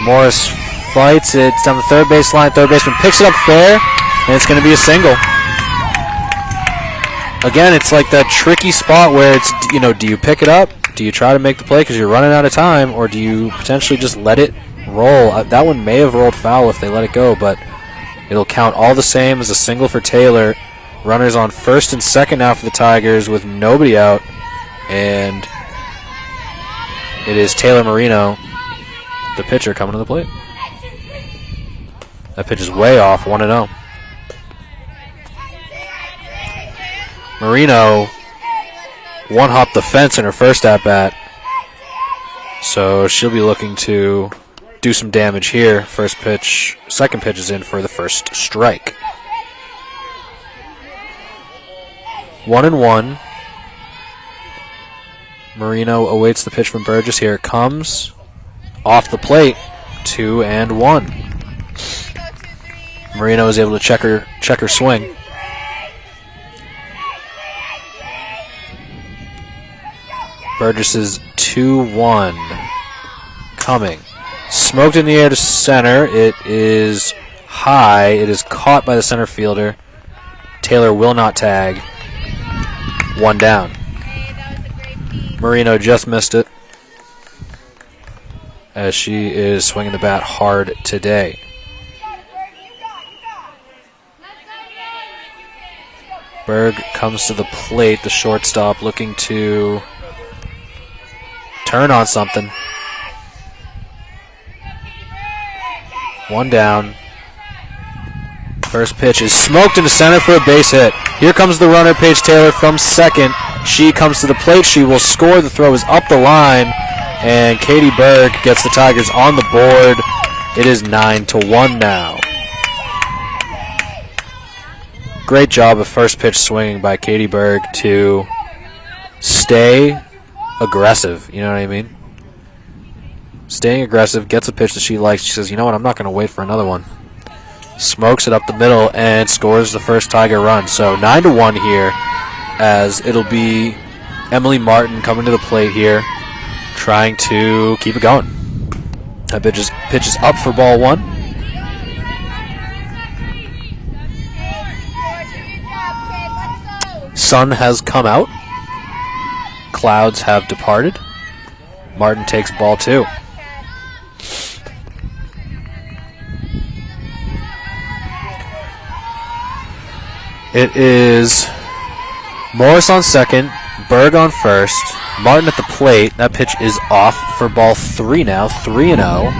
Morris fights it. It's down the third baseline. Third baseman picks it up fair, and it's going to be a single. Again, it's like that tricky spot where it's, do you pick it up? Do you try to make the play because you're running out of time, or do you potentially just let it roll? That one may have rolled foul if they let it go, but it'll count all the same as a single for Taylor. Runners on first and second now for the Tigers with nobody out, and it is Taylor Marino, the pitcher, coming to the plate. That pitch is way off, 1-0. Marino one-hopped the fence in her first at-bat, so she'll be looking to do some damage here. First pitch, second pitch is in for the first strike. 1-1. Marino awaits the pitch from Burgess. Here it comes. Off the plate, 2-1. Marino is able to check her swing. Burgess is 2-1. Coming. Smoked in the air to center. It is high. It is caught by the center fielder. Taylor will not tag. 1 down. Marino just missed it, as she is swinging the bat hard today. Berg comes to the plate, the shortstop, looking to turn on something. 1 down. First pitch is smoked into center for a base hit. Here comes the runner, Paige Taylor, from second. She comes to the plate. She will score. The throw is up the line, and Katie Berg gets the Tigers on the board. It is 9-1 now. Great job of first pitch swinging by Katie Berg to stay aggressive. You know what I mean? Staying aggressive, gets a pitch that she likes. She says, you know what, I'm not going to wait for another one. Smokes it up the middle and scores the first Tiger run. So 9-1 here, as it'll be Emily Martin coming to the plate here, trying to keep it going. That pitch is up for ball 1. Sun has come out. Clouds have departed. Martin takes ball 2. It is Morris on second, Berg on first, Martin at the plate. That pitch is off for ball 3 now, 3-0.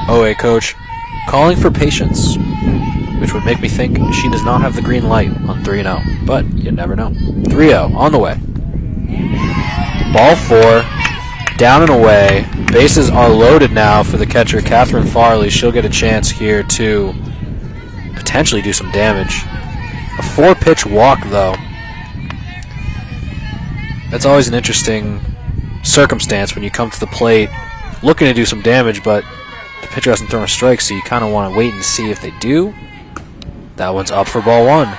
OA coach calling for patience, which would make me think she does not have the green light on 3-0, but you never know. 3-0 on the way. Ball 4, down and away. Bases are loaded now for the catcher, Catherine Farley. She'll get a chance here to potentially do some damage. A 4-pitch walk, though. That's always an interesting circumstance when you come to the plate looking to do some damage, but the pitcher hasn't thrown a strike, so you kind of want to wait and see if they do. That one's up for ball 1.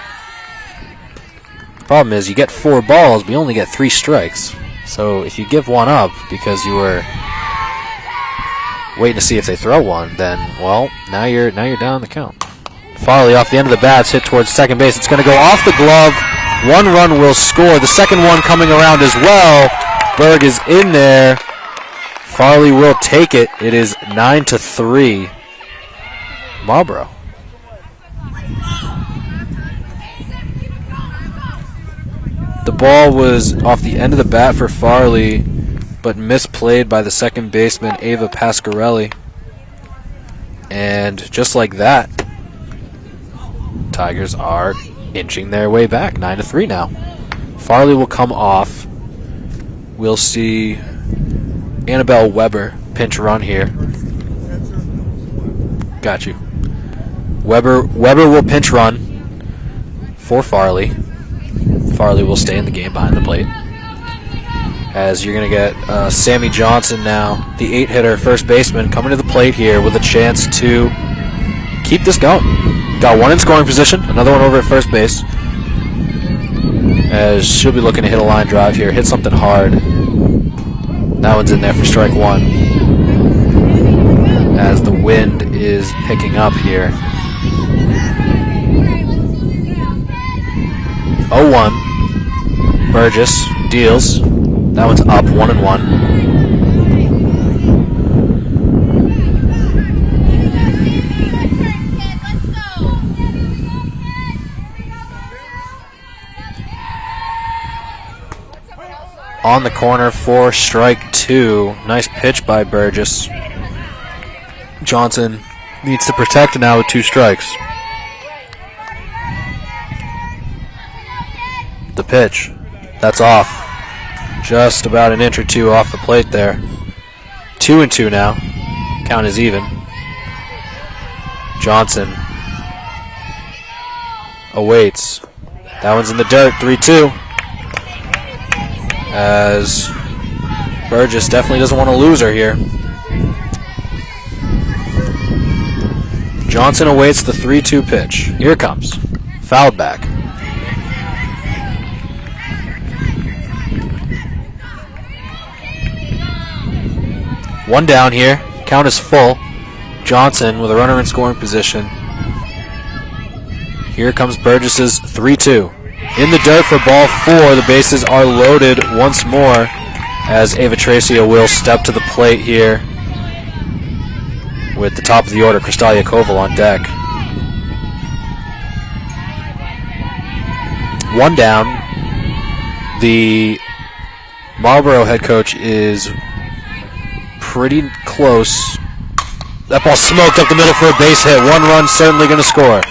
Problem is, you get 4 balls, but you only get 3 strikes. So if you give one up because you were waiting to see if they throw one, then, well, now you're down the count. Farley off the end of the bats, hit towards second base. It's going to go off the glove. 1 run will score. The second one coming around as well. Berg is in there. Farley will take it. It is 9-3. Marlborough. The ball was off the end of the bat for Farley, but misplayed by the second baseman, Ava Pasquarelli. And just like that, Tigers are inching their way back, 9-3 now. Farley will come off. We'll see Annabelle Weber pinch run here. Got you. Weber will pinch run for Farley. Farley will stay in the game behind the plate. As you're going to get Sammy Johnson now, the 8-hitter first baseman, coming to the plate here with a chance to keep this going. Got one in scoring position, another one over at first base. As she'll be looking to hit a line drive here, hit something hard. That one's in there for strike one. As the wind is picking up here. 0-1. Burgess deals. That one's up 1-1. On the corner for strike two. Nice pitch by Burgess. Johnson needs to protect now with 2 strikes. The pitch. That's off. Just about an inch or two off the plate there. 2-2 now. Count is even. Johnson awaits. That one's in the dirt. 3-2. As Burgess definitely doesn't want to lose her here. Johnson awaits the 3-2 pitch. Here it comes. Fouled back. One down here. Count is full. Johnson with a runner in scoring position. Here comes Burgess's 3-2. In the dirt for ball 4. The bases are loaded once more as Ava Tracia will step to the plate here with the top of the order, Kristalia Koval, on deck. One down. The Marlborough head coach is pretty close. That ball smoked up the middle for a base hit. 1 run, certainly going to score.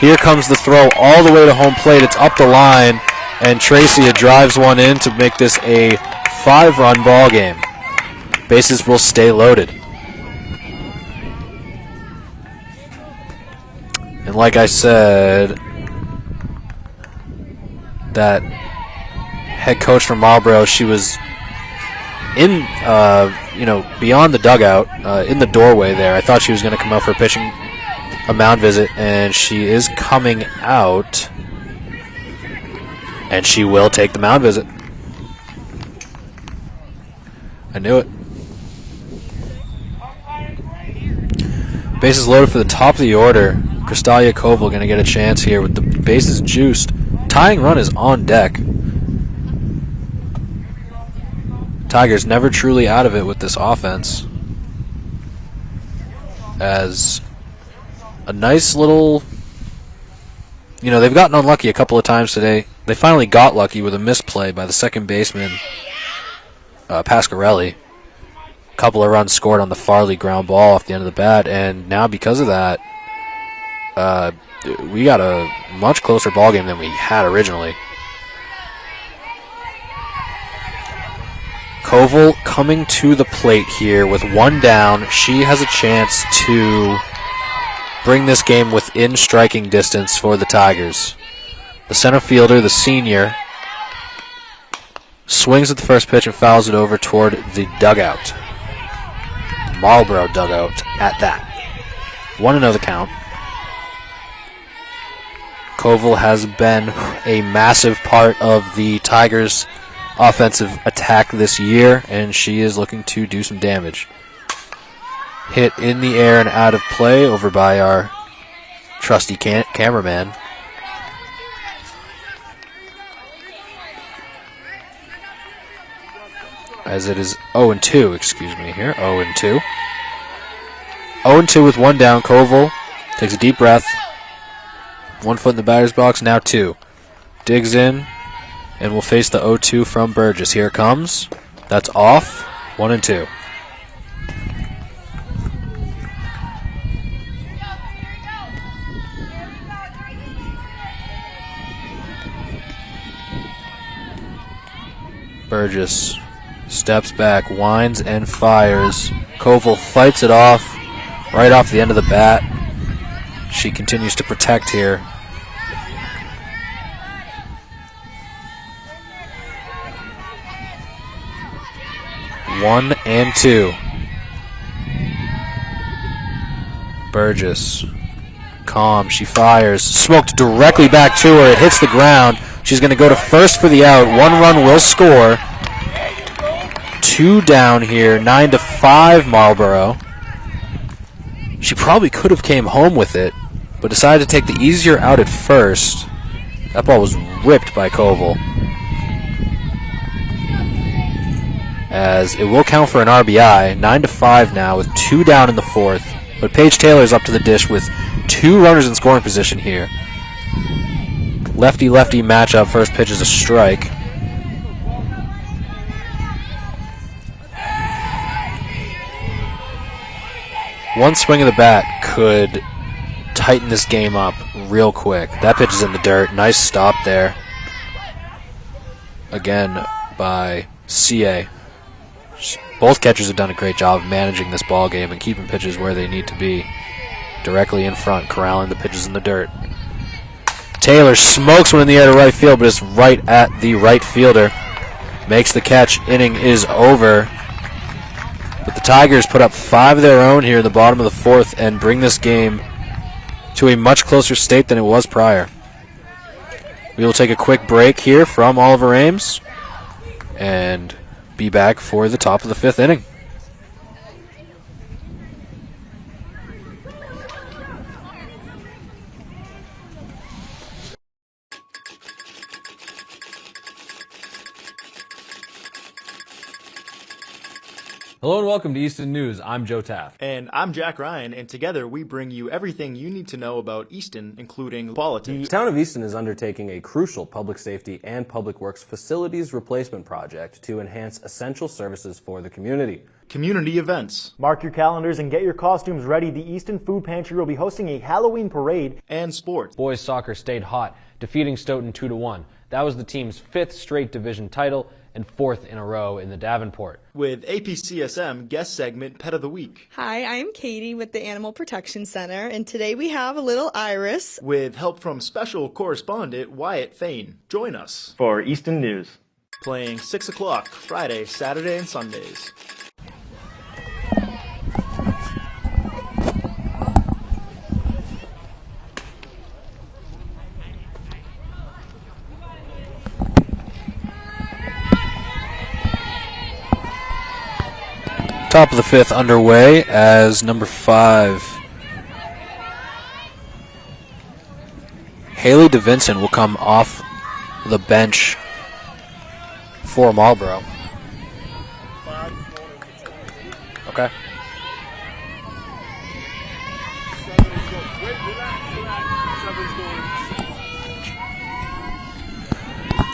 Here comes the throw all the way to home plate. It's up the line, and Tracia drives one in to make this a 5-run ball game. Bases will stay loaded. And like I said, that head coach from Marlborough, she was in, beyond the dugout, in the doorway there. I thought she was going to come out for a mound visit, and she is coming out, and she will take the mound visit. I knew it. Bases loaded for the top of the order. Kristalia Koval going to get a chance here with the bases juiced. Tying run is on deck. Tigers never truly out of it with this offense. As a nice little, they've gotten unlucky a couple of times today. They finally got lucky with a misplay by the second baseman, Pasquarelli. A couple of runs scored on the Farley ground ball off the end of the bat, and now because of that, we got a much closer ball game than we had originally. Koval coming to the plate here with 1 down. She has a chance to bring this game within striking distance for the Tigers. The center fielder, the senior, swings at the first pitch and fouls it over toward the dugout. Marlborough dugout at that. 1-0 the count. Koval has been a massive part of the Tigers' offensive attack this year, and she is looking to do some damage. Hit in the air and out of play over by our trusty cameraman. As it is 0-2, excuse me here, 0-2. 0-2 with 1 down. Koval takes a deep breath. 1 foot in the batter's box, now 2. Digs in and will face the 0-2 from Burgess. Here it comes. That's off. 1-2. Burgess steps back, winds and fires. Koval fights it off right off the end of the bat. She continues to protect here. One and 2. Burgess, calm, she fires. Smoked directly back to her. It hits the ground. She's going to go to first for the out. 1 run will score. 2 down here, 9-5 Marlborough. She probably could have came home with it, but decided to take the easier out at first. That ball was ripped by Koval. As it will count for an RBI, 9-5 now with 2 down in the 4th. But Paige Taylor's up to the dish with 2 runners in scoring position here. Lefty-lefty matchup. First pitch is a strike. One swing of the bat could tighten this game up real quick. That pitch is in the dirt. Nice stop there. Again by CA. Both catchers have done a great job of managing this ball game and keeping pitches where they need to be. Directly in front, corralling the pitches in the dirt. Taylor smokes one in the air to right field, but it's right at the right fielder. Makes the catch. Inning is over. But the Tigers put up 5 of their own here in the bottom of the 4th and bring this game to a much closer state than it was prior. We will take a quick break here from Oliver Ames and be back for the top of the 5th inning. Hello and welcome to Easton News. I'm Joe Taft. And I'm Jack Ryan, and together we bring you everything you need to know about Easton, including politics. The town of Easton is undertaking a crucial public safety and public works facilities replacement project to enhance essential services for the community. Community events. Mark your calendars and get your costumes ready. The Easton Food Pantry will be hosting a Halloween parade. And sports. Boys soccer stayed hot, defeating Stoughton 2-1. That was the team's 5th straight division title and 4th in a row in the Davenport. With APCSM guest segment Pet of the Week. Hi, I'm Katie with the Animal Protection Center, and today we have a little Iris. With help from special correspondent Wyatt Fain. Join us for Easton News. Playing 6 o'clock Friday, Saturday, and Sundays. Top of the 5th underway as number 5, Haley DeVinson, will come off the bench for Marlborough. Okay.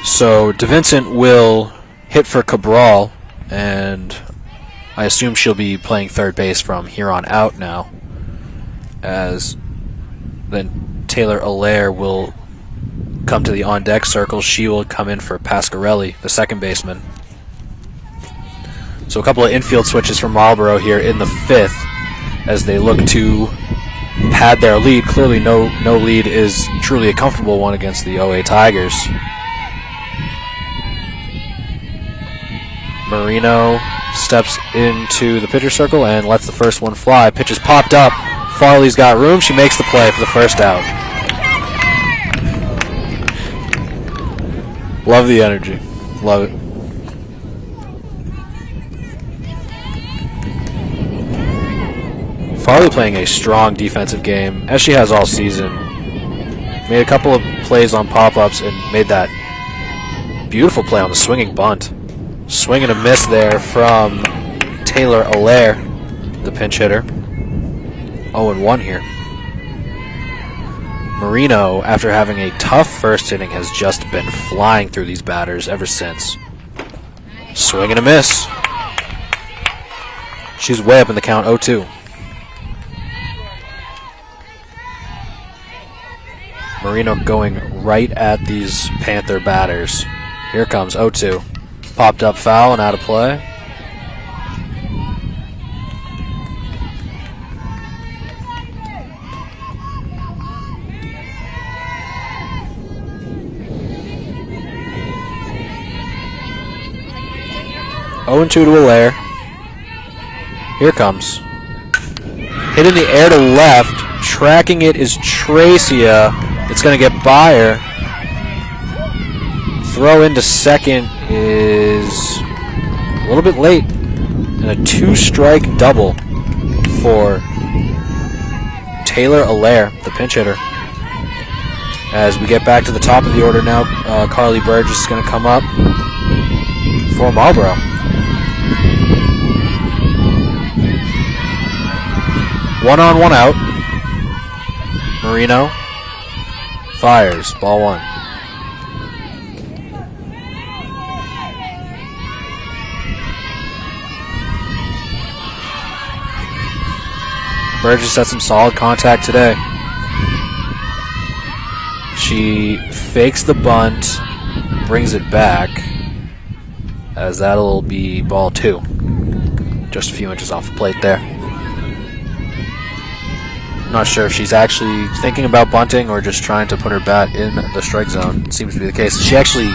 So DeVinson will hit for Cabral, and I assume she'll be playing third base from here on out now, as then Taylor Allaire will come to the on-deck circle. She will come in for Pasquarelli, the second baseman. So a couple of infield switches from Marlborough here in the 5th as they look to pad their lead. Clearly no lead is truly a comfortable one against the OA Tigers. Marino steps into the pitcher circle and lets the first one fly. Pitch is popped up. Farley's got room. She makes the play for the first out. Love the energy. Love it. Farley playing a strong defensive game, as she has all season. Made a couple of plays on pop-ups and made that beautiful play on the swinging bunt. Swing and a miss there from Taylor Allaire, the pinch hitter. 0-1 here. Marino, after having a tough first inning, has just been flying through these batters ever since. Swing and a miss. She's way up in the count, 0-2. Marino going right at these Panther batters. Here comes 0-2. Popped up foul and out of play. Oh, 0-2 to Allaire. Here comes. Hit in the air to left. Tracking it is Tracia. It's going to get Byer. Throw into second is little bit late, and a 2-strike double for Taylor Allaire, the pinch hitter. As we get back to the top of the order now, Carly Burgess is going to come up for Marlborough. One on, one out. Marino fires, ball one. Burgess had some solid contact today. She fakes the bunt, brings it back, as that'll be ball two. Just a few inches off the plate there. Not sure if she's actually thinking about bunting or just trying to put her bat in the strike zone. It seems to be the case. She actually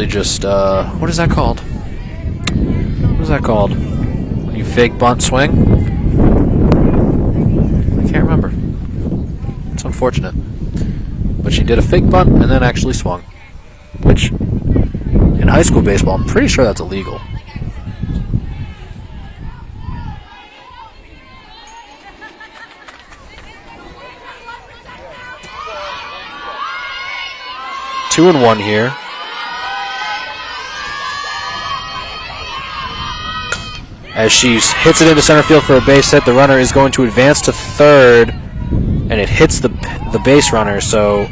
just, what is that called? What is that called? When you fake bunt swing? I can't remember. It's unfortunate. But she did a fake bunt and then actually swung. Which, in high school baseball, I'm pretty sure that's illegal. Two and one here. As she hits it into center field for a base hit, the runner is going to advance to third, and it hits the base runner, so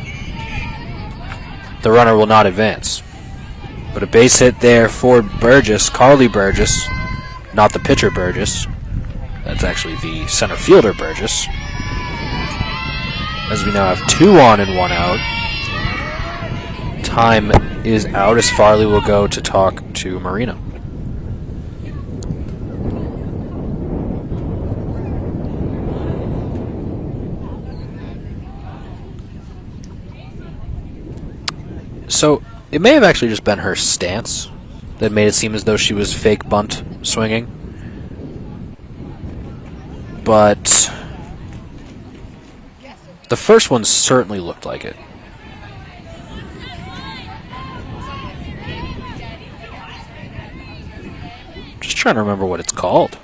the runner will not advance. But a base hit there for Burgess, Carly Burgess, not the pitcher Burgess. That's actually the center fielder Burgess. As we now have 2 on and 1 out. Time is out as Farley will go to talk to Marino. So, it may have actually just been her stance that made it seem as though she was fake bunt swinging. But the first one certainly looked like it. Just trying to remember what it's called.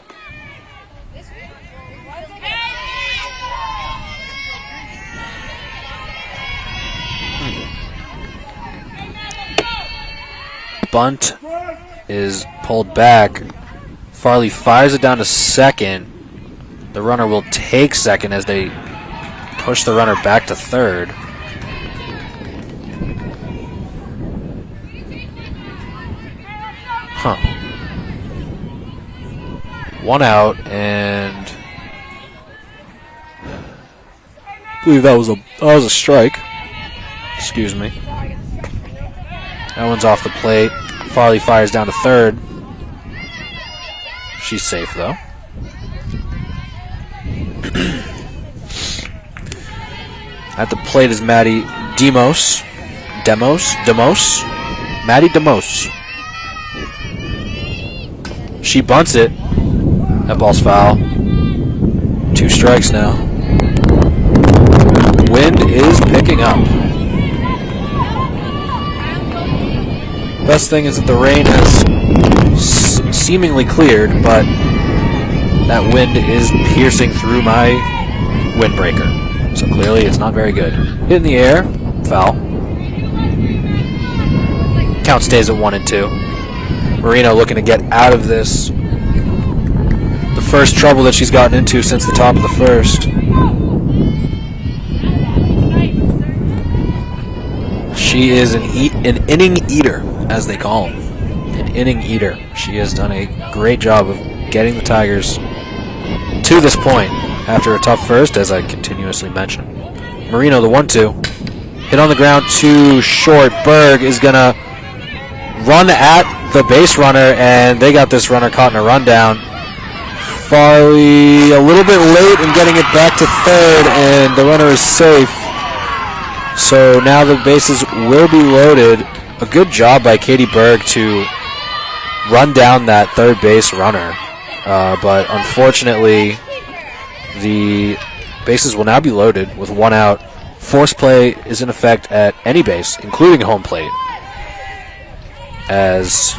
Bunt is pulled back. Farley fires it down to second. The runner will take second as they push the runner back to third. Huh. 1 out, and I believe that was a strike. Excuse me. That one's off the plate. Farley fires down to third. She's safe, though. At the plate is Maddie Demos. Maddie Demos. She bunts it. That ball's foul. 2 strikes now. Wind is picking up. Best thing is that the rain has seemingly cleared, but that wind is piercing through my windbreaker. So clearly it's not very good. Hit in the air, foul. Count stays at 1 and 2. Marino looking to get out of this. The first trouble that she's gotten into since the top of the first. She is an inning eater, as they call him. An inning eater. She has done a great job of getting the Tigers to this point after a tough first, as I continuously mention. Marino, the 1-2. Hit on the ground too short. Berg is going to run at the base runner, and they got this runner caught in a rundown. Farley a little bit late in getting it back to third, and the runner is safe. So now the bases will be loaded. A good job by Katie Berg to run down that third base runner. But unfortunately, the bases will now be loaded with 1 out. Force play is in effect at any base, including home plate, as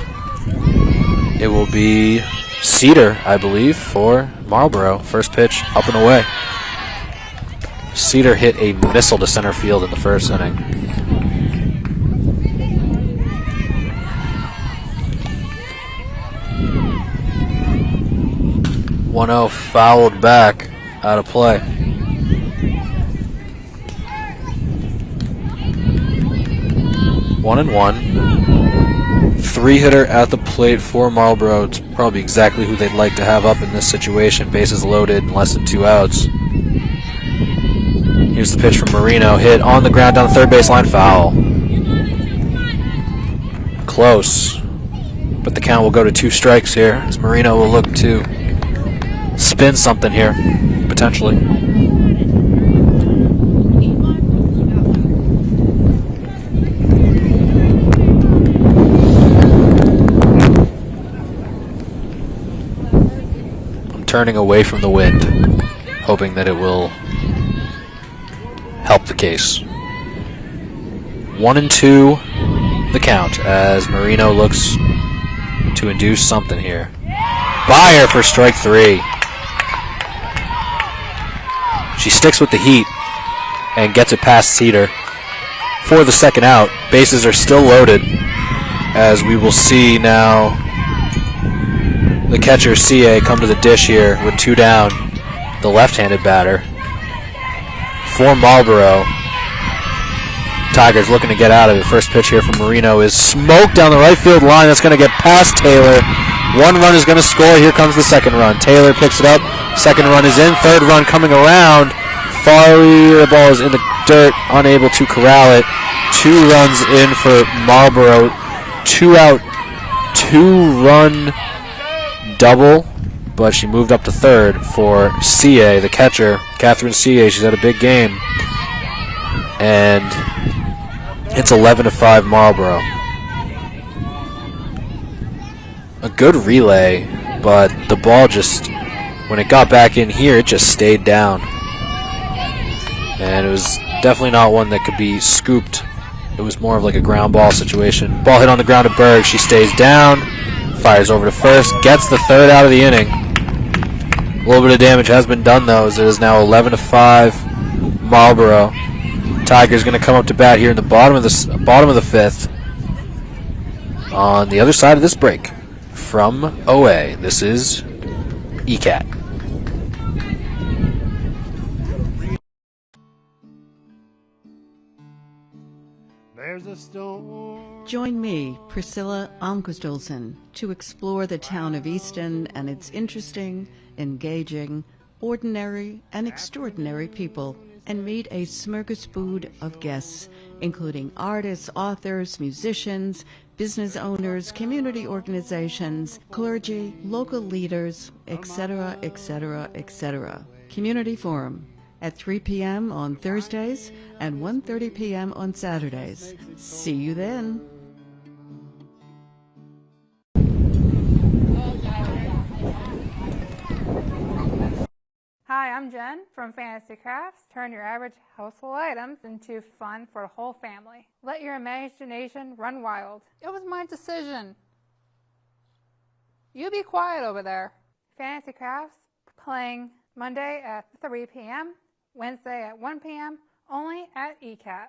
it will be Cedar, I believe, for Marlborough. First pitch, up and away. Cedar hit a missile to center field in the first inning. .1-0 fouled back, out of play. One and one. 3-hitter at the plate for Marlborough. It's probably exactly who they'd like to have up in this situation. Bases loaded and less than 2 outs. Here's the pitch from Marino. Hit on the ground down the third baseline. Foul. Close. But the count will go to 2 strikes here as Marino will look to spin something here, potentially. I'm turning away from the wind, hoping that it will help the case. 1-2 the count as Marino looks to induce something here. Byer for strike 3. She sticks with the heat and gets it past Cedar for the second out. Bases are still loaded as we will see now the catcher CA come to the dish here with 2 down, the left-handed batter. For Marlborough, Tigers looking to get out of it. First pitch here from Marino is smoked down the right field line. That's going to get past Taylor. 1 run is going to score. Here comes the second run. Taylor picks it up. Second run is in. Third run coming around. Farley, the ball is in the dirt, unable to corral it. 2 runs in for Marlborough. 2 out, 2-run double, but she moved up to third for CA, the catcher, Catherine CA. She's had a big game. And it's 11-5 Marlborough. A good relay, but the ball just, when it got back in here, it just stayed down. And it was definitely not one that could be scooped. It was more of like a ground ball situation. Ball hit on the ground to Berg. She stays down, fires over to first, gets the third out of the inning. A little bit of damage has been done, though, as it is now 11-5 Marlborough. Tigers going to come up to bat here in the bottom of the fifth. On the other side of this break, from OA, this is ECAT. Join me, Priscilla Almquist-Olsen, to explore the town of Easton and its interesting, engaging, ordinary, and extraordinary people, and meet a smorgasbord of guests, including artists, authors, musicians, business owners, community organizations, clergy, local leaders, etc., etc., etc. Community Forum at 3 p.m. on Thursdays and 1:30 p.m. on Saturdays. See you then. Hi, I'm Jen from Fantasy Crafts. Turn your average household items into fun for the whole family. Let your imagination run wild. It was my decision. You be quiet over there. Fantasy Crafts playing Monday at 3 p.m., Wednesday at 1 p.m., only at ECAT.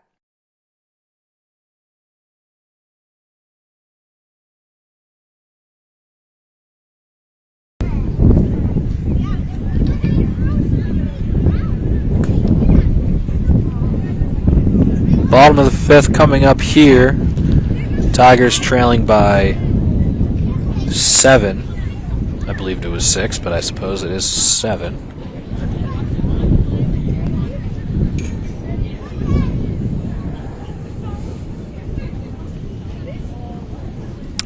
Bottom of the fifth coming up here. Tigers trailing by 7. I believed it was 6, but I suppose it is 7.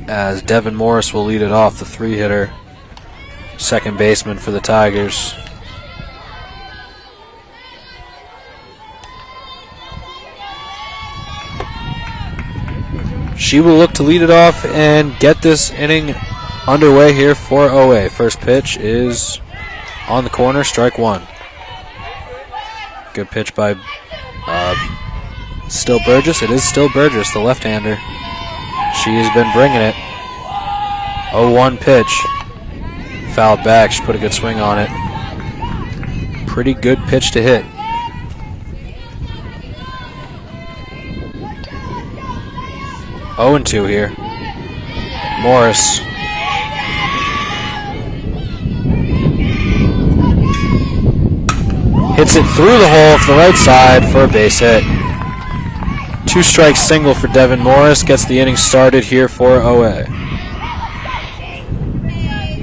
As Devin Morris will lead it off, the 3-hitter, second baseman for the Tigers. She will look to lead it off and get this inning underway here for OA. First pitch is on the corner, strike 1. Good pitch by Still Burgess. It is Still Burgess, the left-hander. She has been bringing it. 0-1 pitch. Fouled back. She put a good swing on it. Pretty good pitch to hit. Oh and 2 here. Morris. Hits it through the hole to the right side for a base hit. 2 strikes single for Devin Morris. Gets the inning started here for OA.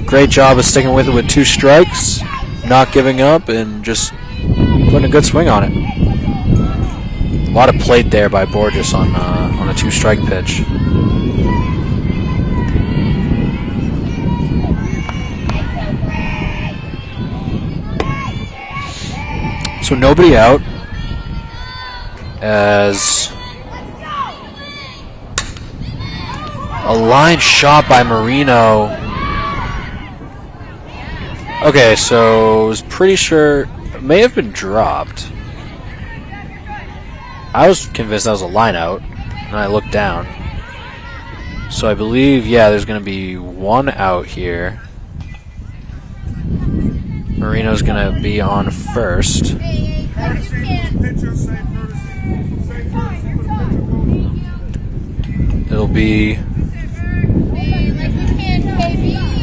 Great job of sticking with it with 2 strikes. Not giving up and just putting a good swing on it. A lot of plate there by Borges on a 2-strike pitch. So nobody out as a line shot by Marino. Okay, so I was pretty sure it may have been dropped. I was convinced that was a line out, and I looked down. So I believe, yeah, there's going to be 1 out here. Marino's going to be on first. It'll be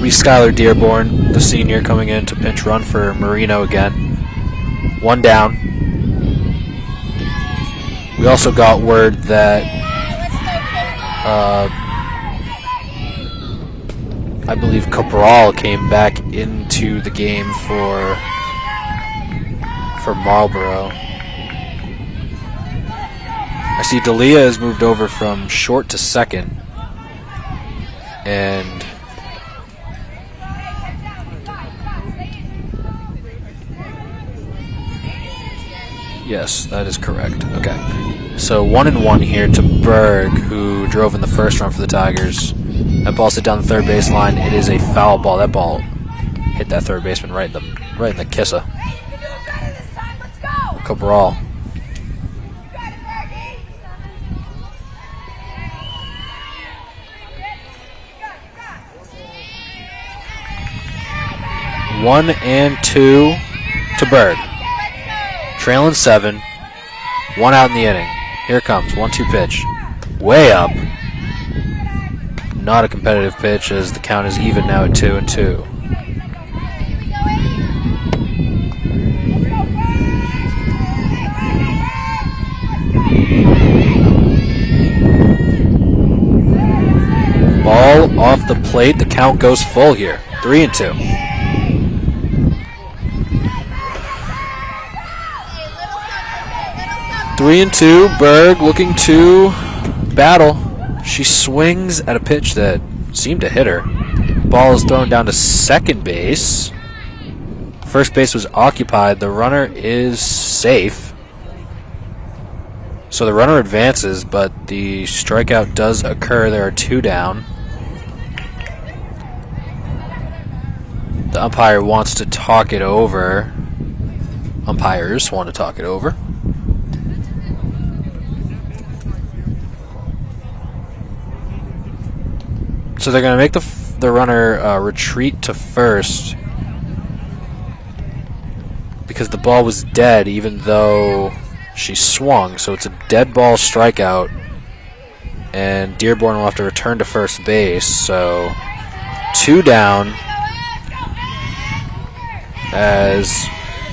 Skylar Dearborn, the senior, coming in to pinch run for Marino again. 1 down. We also got word that I believe Cabral came back into the game for Marlborough. I see D'Elia has moved over from short to second, and yes, that is correct. Okay. So 1-1 here to Berg, who drove in the first run for the Tigers. That ball's hit down the third baseline. It is a foul ball. That ball hit that third baseman right in the kissa. Cabral. One and 2 to Berg. Trailing 7. 1 out in the inning. Here it comes. 1-2 pitch. Way up. Not a competitive pitch as the count is even now at 2-2. Ball off the plate. The count goes full here. 3-2. Three and 2. Berg looking to battle. She swings at a pitch that seemed to hit her. Ball is thrown down to second base. First base was occupied. The runner is safe. So the runner advances, but the strikeout does occur. There are 2 down. The umpire wants to talk it over. Umpires want to talk it over. So they're going to make the runner retreat to first because the ball was dead even though she swung. So it's a dead ball strikeout, and Dearborn will have to return to first base. So 2 down as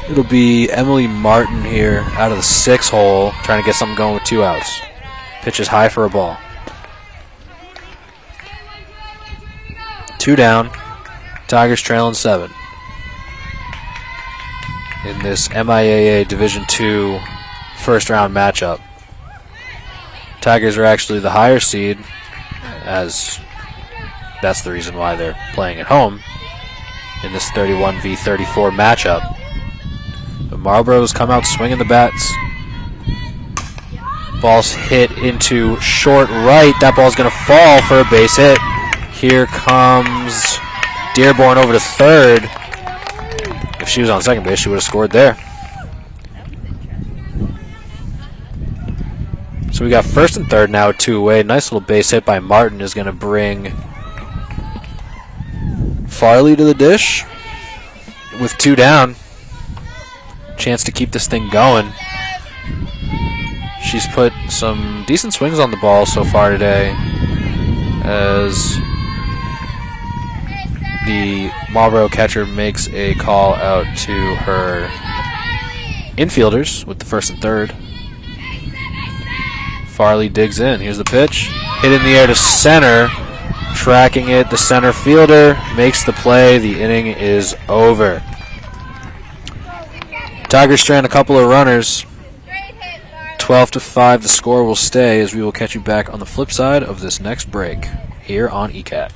it'll be Emily Martin here out of the 6 hole trying to get something going with 2 outs. Pitch is high for a ball. 2 down. Tigers trailing 7. In this MIAA Division II first round matchup. Tigers are actually the higher seed, as that's the reason why they're playing at home in this 31 v 34 matchup. The Marlborough's come out swinging the bats. Ball's hit into short right. That ball's going to fall for a base hit. Here comes Dearborn over to third. If she was on second base, she would have scored there. So we got first and third now, 2 away. Nice little base hit by Martin is going to bring Farley to the dish with 2 down. Chance to keep this thing going. She's put some decent swings on the ball so far today, as the Marlborough catcher makes a call out to her infielders with the first and third. Farley digs in. Here's the pitch. Hit in the air to center. Tracking it, the center fielder makes the play. The inning is over. Tigers strand a couple of runners. 12-5, the score will stay, as we will catch you back on the flip side of this next break here on ECAT.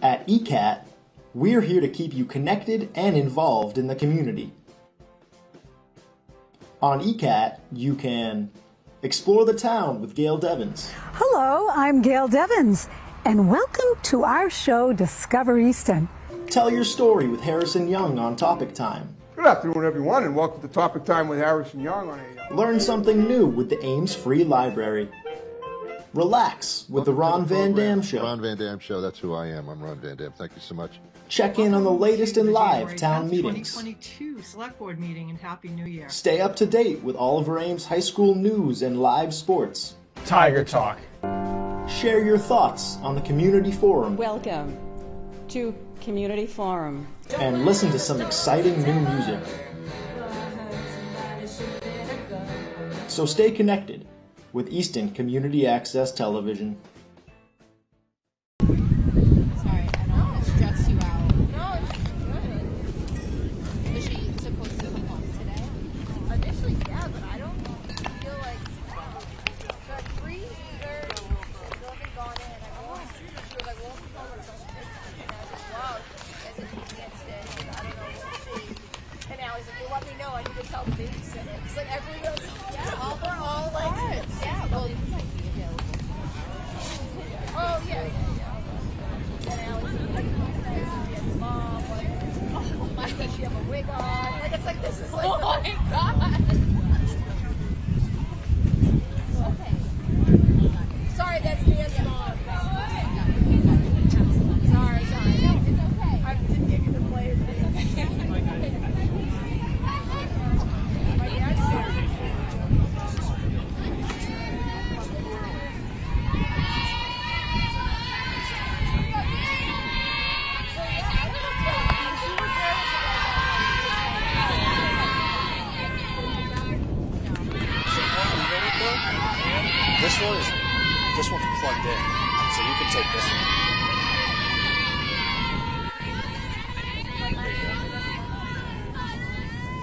At ECAT, we're here to keep you connected and involved in the community. On ECAT, you can explore the town with Gail Devins. Hello, I'm Gail Devins, and welcome to our show, Discover Easton. Tell your story with Harrison Young on Topic Time. Good afternoon, everyone, and welcome to Topic Time with Harrison Young on a... Learn something new with the Ames Free Library. Relax with the Ron Van Dam Show. Ron Van Dam Show, that's who I am. I'm Ron Van Dam. Thank you so much. Check in on the latest in live town meetings. 2022 Select Board meeting, and Happy New Year. Stay up to date with all of our Ames High School news and live sports. Tiger Talk. Share your thoughts on the Community Forum. Welcome to Community Forum. And listen to some exciting new music. So stay connected with Easton Community Access Television. Sorry, I don't want to stress you out. No, it's good. Was she supposed to come off today? Initially, yeah, but I don't feel like the freeze either. Nothing gone in. She was like, well, if you come with something. And I was like, wow. I said, he can't stay. I don't know what to see. And now he's like, well, let me know. I need to tell the babysitter. It's like everyone else. Yeah, we're all like, yeah, well, you might be available. Oh, yeah. And Alex is like, his mom, like, oh my God, she have a wig on. Like, it's like, this is like, oh my God. Okay. Sorry, that's Dan's mom. Sorry. It's okay. I didn't give you the player's name. My dad's sorry. This one's plugged in, so you can take this one.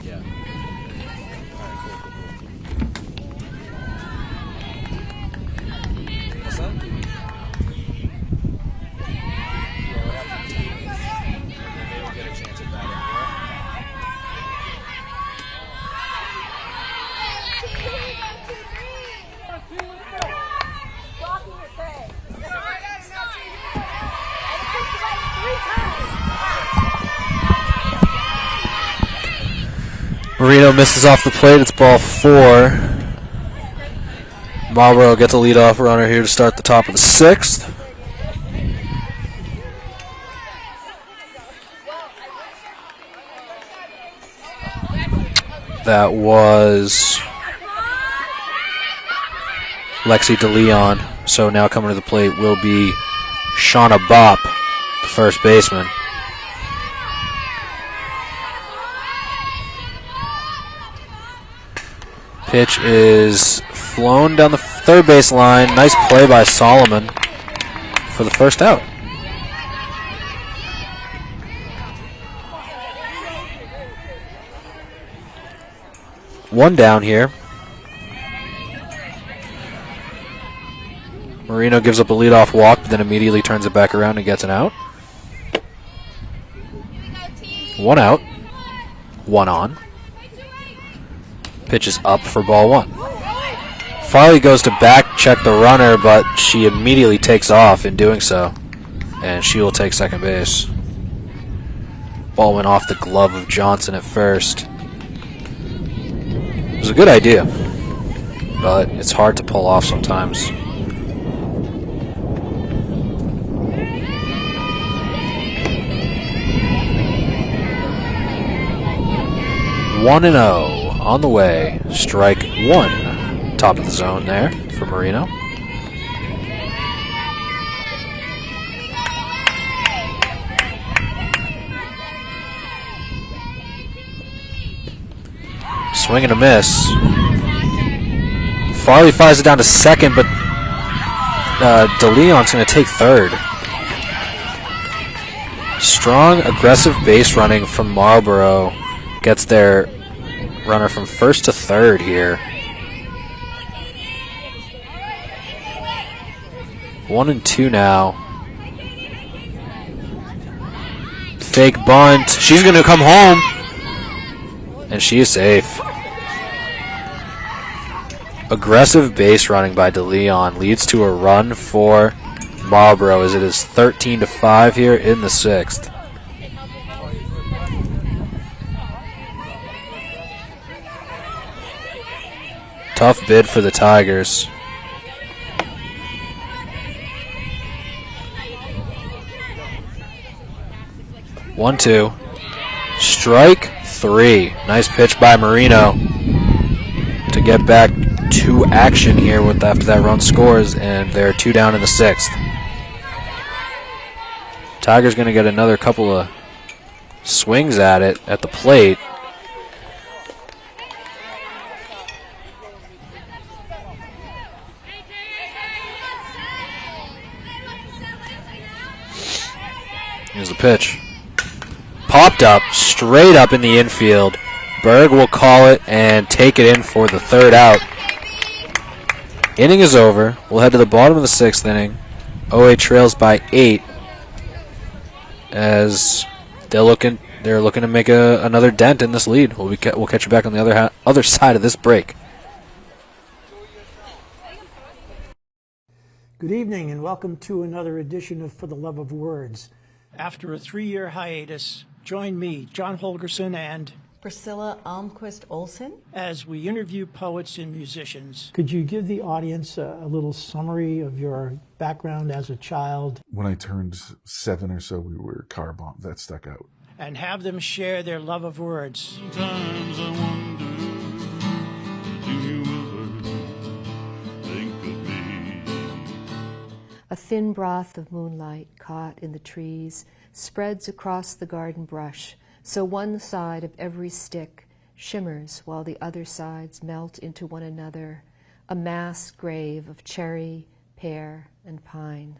Yeah. Alright, cool. What's that? Yeah, what happened? Maybe we'll get a chance at that Marino misses off the plate. It's ball 4. Marlborough gets a leadoff runner here to start the top of the 6th. That was Lexi DeLeon. So now coming to the plate will be Shauna Bopp, the first baseman. Pitch is flown down the third base line. Nice play by Solomon for the first out. One down here. Marino gives up a leadoff walk, but then immediately turns it back around and gets an out. 1 out. 1 on. Pitch is up for ball 1. Farley goes to back check the runner, but she immediately takes off in doing so, and she will take second base. Ball went off the glove of Johnson at first. It was a good idea, but it's hard to pull off sometimes. 1-0 on the way. Strike one. Top of the zone there for Marino. Swing and a miss. Farley fires it down to second, but DeLeon's going to take third. Strong, aggressive base running from Marlborough gets their runner from first to third here. 1-2 now. Fake bunt. She's going to come home. And she is safe. Aggressive base running by DeLeon leads to a run for Marlborough as it is 13-5 here in the 6th. Tough bid for the Tigers. One-two. Strike three. Nice pitch by Marino to get back to action here with after that run scores, and they're 2 down in the 6th. Tigers going to get another couple of swings at it at the plate. Here's the pitch. Popped up, straight up in the infield. Berg will call it and take it in for the third out. Inning is over. We'll head to the bottom of the 6th inning. OA trails by 8 as they're looking to make another dent in this lead. We'll catch you back on the other side of this break. Good evening and welcome to another edition of For the Love of Words. After a 3-year hiatus, join me, John Holgerson, and Priscilla Almquist Olsen, as we interview poets and musicians. Could you give the audience a little summary of your background as a child? When I turned 7 or so, we were car bombed. That stuck out. And have them share their love of words. Sometimes I wonder, do you ever think of me? A thin broth of moonlight caught in the trees spreads across the garden brush, so one side of every stick shimmers while the other sides melt into one another, a mass grave of cherry, pear, and pine.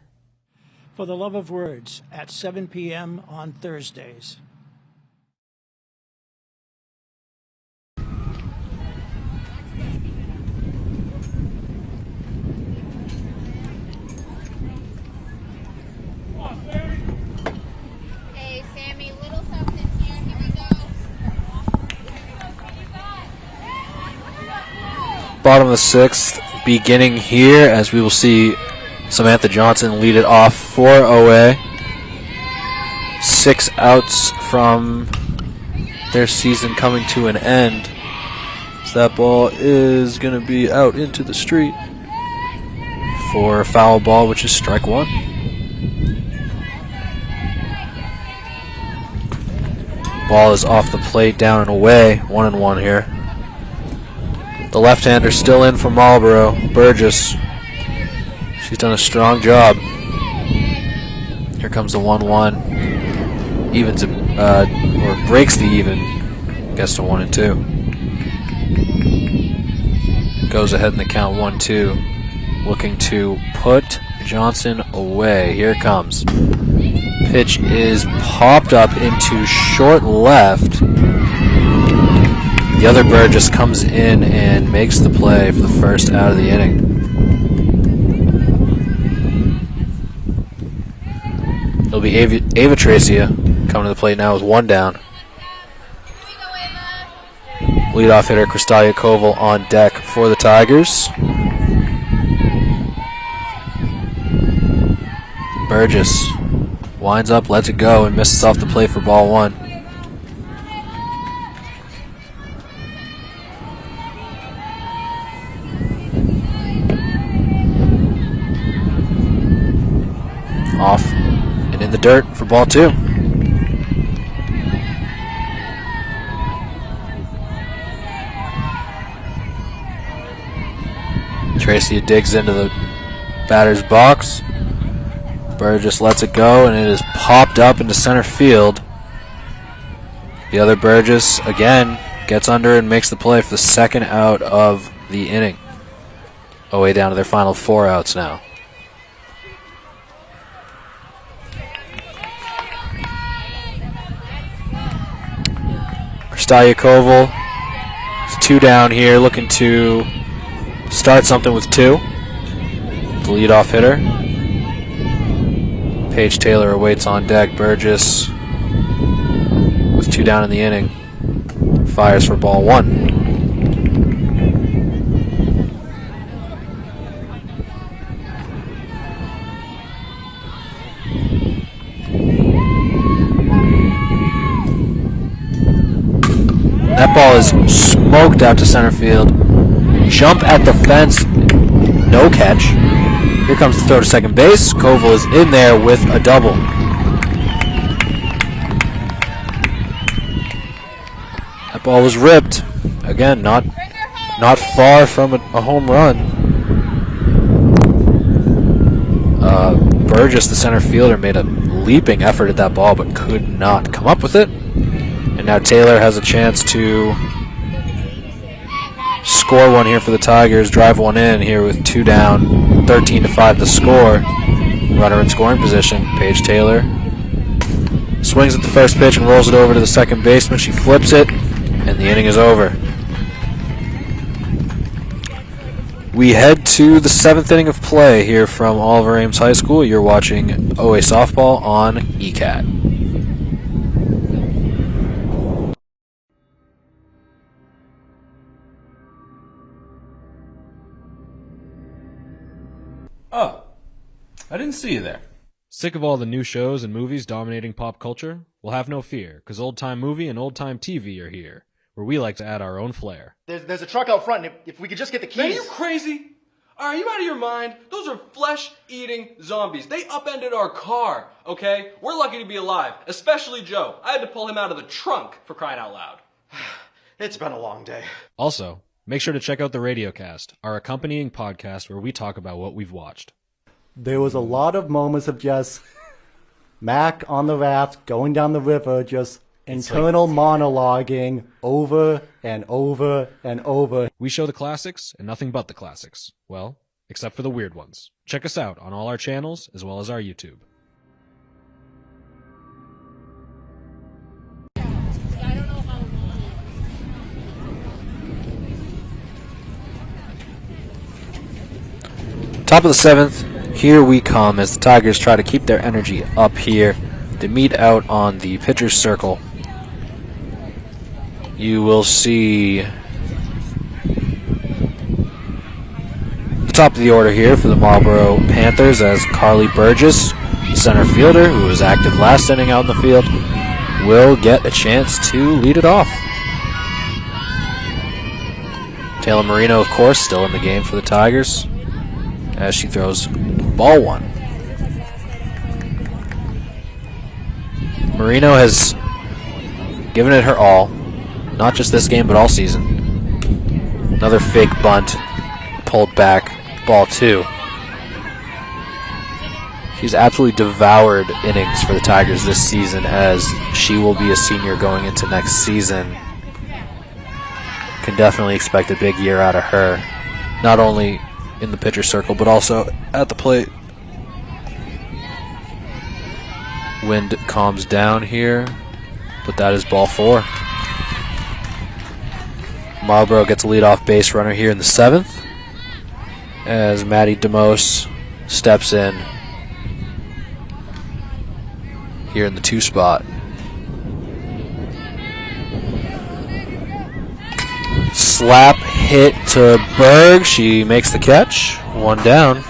For the Love of Words at 7 p.m. on Thursdays. Hey, Sammy, little something here. Here we go. Bottom of the 6th, beginning here as we will see Samantha Johnson lead it off for OA. 6 outs from their season coming to an end. So that ball is going to be out into the street for a foul ball, which is strike one. Ball is off the plate, down and away. 1-1 here. The left-hander still in for Marlborough. Burgess. She's done a strong job. Here comes the 1-1. Evens or breaks the even. Gets to 1-2. Goes ahead in the count 1-2. Looking to put Johnson away. Here it comes. Pitch is popped up into short left. The other Burgess comes in and makes the play for the first out of the inning. It'll be Ava Tracia coming to the plate now with 1 down. Leadoff hitter Kristalia Koval on deck for the Tigers. Burgess winds up, lets it go, and misses off the plate for ball 1. Off and in the dirt for ball 2. Tracy digs into the batter's box. Burgess lets it go, and it is popped up into center field. The other Burgess, again, gets under and makes the play for the second out of the inning. OA down to their final 4 outs now. Koval is 2 down here, looking to start something with 2. The leadoff hitter. Paige Taylor awaits on deck. Burgess, with 2 down in the inning, fires for ball 1. That ball is smoked out to center field. Jump at the fence. No catch. Here comes the throw to second base. Koval is in there with a double. That ball was ripped. Again, not far from a home run. Burgess, the center fielder, made a leaping effort at that ball but could not come up with it. And now Taylor has a chance to score one here for the Tigers, drive one in here with 2 down, 13-5 the score. Runner in scoring position, Paige Taylor. Swings at the first pitch and rolls it over to the second baseman. She flips it, and the inning is over. We head to the 7th inning of play here from Oliver Ames High School. You're watching OA Softball on ECAT. Oh, I didn't see you there. Sick of all the new shows and movies dominating pop culture? Well, have no fear, because Old Time Movie and Old Time TV are here, where we like to add our own flair. There's a truck out front, and if we could just get the keys. Are you crazy? Are you out of your mind? Those are flesh-eating zombies. They upended our car, okay? We're lucky to be alive, especially Joe. I had to pull him out of the trunk, for crying out loud. It's been a long day. Also, make sure to check out the Radiocast, our accompanying podcast where we talk about what we've watched. There was a lot of moments of just Mac on the raft going down the river, just internal monologuing over and over and over. We show the classics and nothing but the classics. Well, except for the weird ones. Check us out on all our channels as well as our YouTube. Top of the 7th, here we come as the Tigers try to keep their energy up here. They meet out on the pitcher's circle. You will see the top of the order here for the Marlborough Panthers as Carly Burgess, the center fielder, who was active last inning out in the field, will get a chance to lead it off. Taylor Marino, of course, still in the game for the Tigers as she throws ball 1. Marino has given it her all, not just this game but all season. Another fake bunt, pulled back, ball 2. She's absolutely devoured innings for the Tigers this season as she will be a senior going into next season. Can definitely expect a big year out of her, not only in the pitcher circle but also at the plate. Wind calms down here, but that is ball 4. Marlborough gets a leadoff base runner here in the 7th as Maddie DeMose steps in here in the 2 spot. Slap hit to Berg. She makes the catch. 1 down.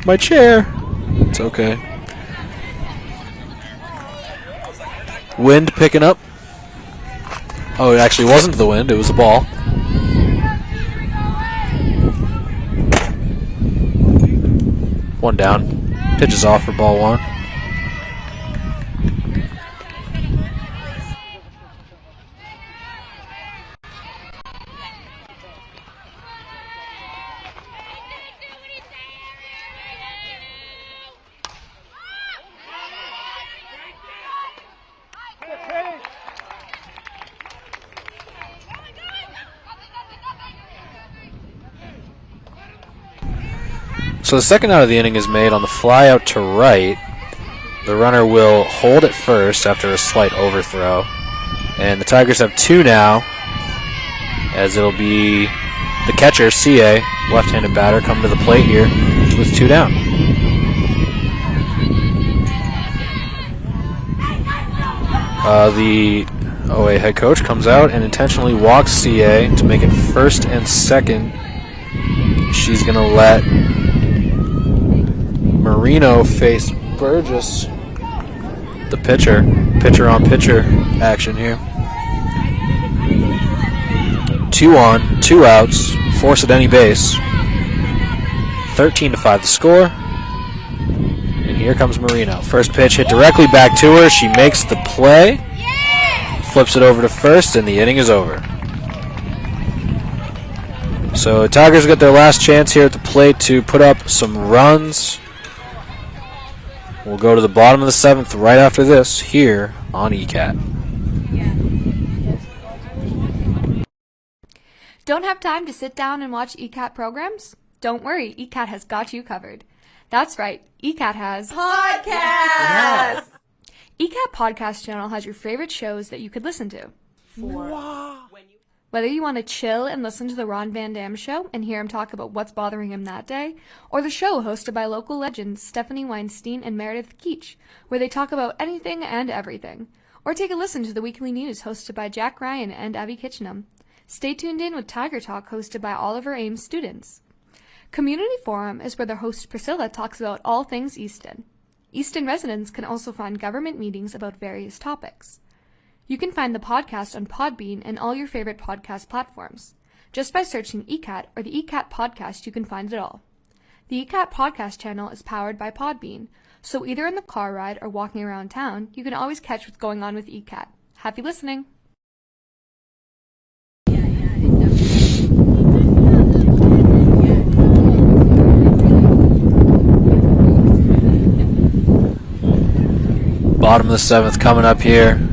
My chair. It's okay. Wind picking up. Oh, it actually wasn't the wind. It was the ball. One down. Pitches off for ball 1. So the second out of the inning is made on the fly out to right. The runner will hold at first after a slight overthrow. And the Tigers have 2 now, as it'll be the catcher, CA, left-handed batter, coming to the plate here with 2 down. The OA head coach comes out and intentionally walks CA to make it first and second. She's going to let Marino face Burgess, the pitcher. Pitcher-on-pitcher action here. 2 on, 2 outs, force at any base. 13-5 the score. And here comes Marino. First pitch hit directly back to her. She makes the play. Flips it over to first, and the inning is over. So Tigers get their last chance here at the plate to put up some runs. We'll go to the bottom of the 7th right after this here on ECAT. Don't have time to sit down and watch ECAT programs? Don't worry, ECAT has got you covered. That's right, ECAT has podcasts! Yes. ECAT Podcast Channel has your favorite shows that you could listen to. Whether you want to chill and listen to the Ron Van Dam Show and hear him talk about what's bothering him that day, or the show hosted by local legends Stephanie Weinstein and Meredith Keach, where they talk about anything and everything, or take a listen to the weekly news hosted by Jack Ryan and Abby Kitchenham. Stay tuned in with Tiger Talk hosted by Oliver Ames students. Community Forum is where their host Priscilla talks about all things Easton. Easton residents can also find government meetings about various topics. You can find the podcast on Podbean and all your favorite podcast platforms. Just by searching ECAT or the ECAT Podcast, you can find it all. The ECAT Podcast channel is powered by Podbean, so either in the car ride or walking around town, you can always catch what's going on with ECAT. Happy listening! Bottom of the 7th coming up here.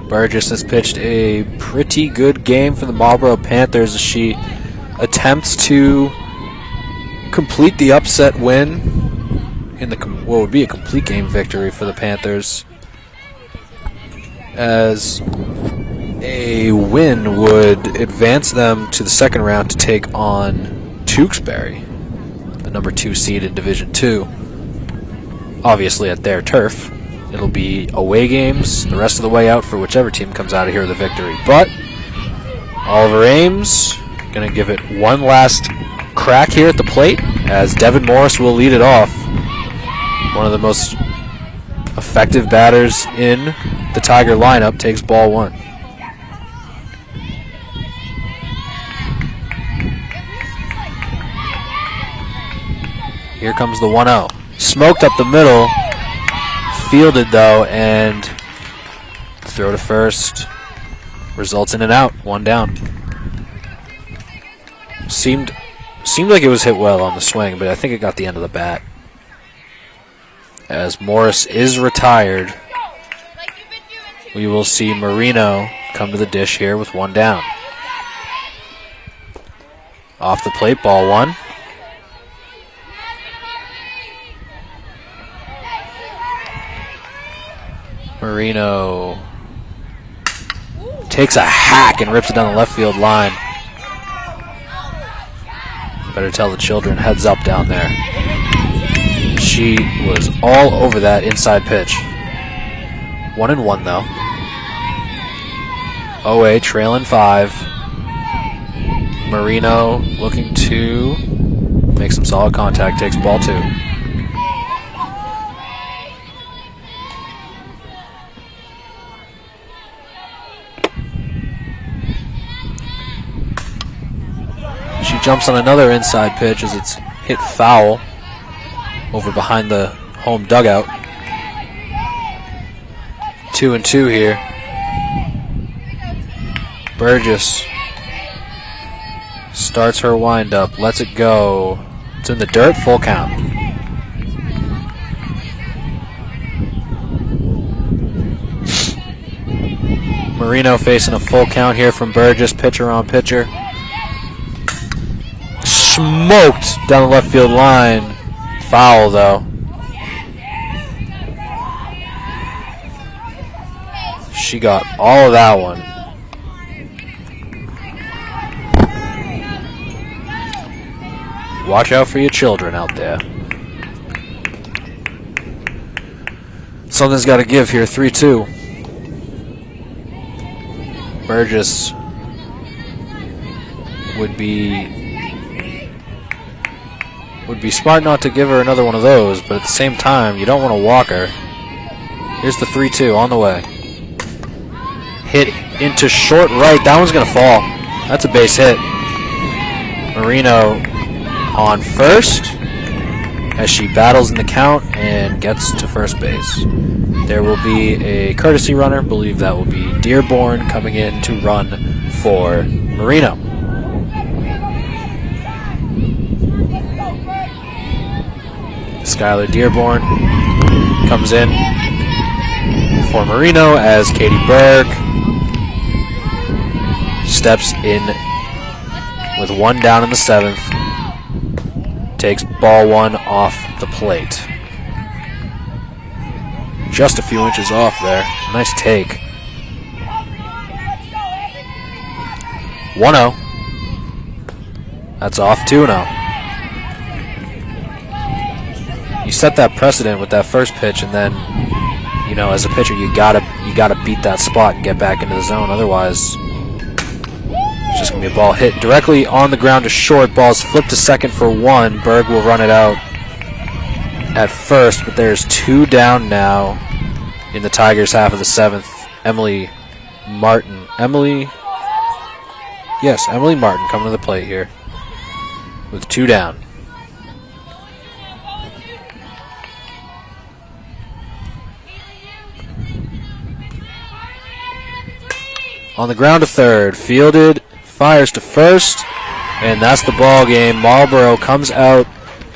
Burgess has pitched a pretty good game for the Marlborough Panthers as she attempts to complete the upset win in the what would be a complete game victory for the Panthers, as a win would advance them to the second round to take on Tewksbury, the number 2 seed in Division 2, obviously at their turf. It'll be away games the rest of the way out for whichever team comes out of here with a victory. But Oliver Ames going to give it one last crack here at the plate, as Devin Morris will lead it off. One of the most effective batters in the Tiger lineup takes ball 1. Here comes the 1-0. Smoked up the middle. Fielded though, and throw to first results in an out, 1 down. Seemed like it was hit well on the swing, but I think it got the end of the bat. As Morris is retired, we will see Marino come to the dish here with 1 down. Off the plate, ball 1. Marino takes a hack and rips it down the left field line. Better tell the children, heads up down there. She was all over that inside pitch. 1-1 though. OA trailing 5. Marino looking to make some solid contact, takes ball 2. She jumps on another inside pitch as it's hit foul over behind the home dugout. 2-2 here. Burgess starts her windup, lets it go. It's in the dirt, full count. Marino facing a full count here from Burgess, pitcher on pitcher. Smoked down the left field line. Foul, though. She got all of that one. Watch out for your children out there. Something's got to give here. 3-2. Burgess would be smart not to give her another one of those, but at the same time, you don't want to walk her. Here's the 3-2 on the way. Hit into short right. That one's going to fall. That's a base hit. Marino on first as she battles in the count and gets to first base. There will be a courtesy runner. Believe that will be Dearborn coming in to run for Marino. Skylar Dearborn comes in for Marino as Katie Berg steps in with one down in the 7th. Takes ball 1 off the plate. Just a few inches off there. Nice take. 1-0. That's off 2-0. You set that precedent with that first pitch, and then, you know, as a pitcher, you gotta beat that spot and get back into the zone. Otherwise, it's just gonna be a ball hit directly on the ground to short. Ball's flipped to second for 1. Berg will run it out at first, but there's 2 down now in the Tigers' half of the 7th. Emily Martin coming to the plate here with 2 down. On the ground to third, fielded, fires to first, and that's the ball game. Marlborough comes out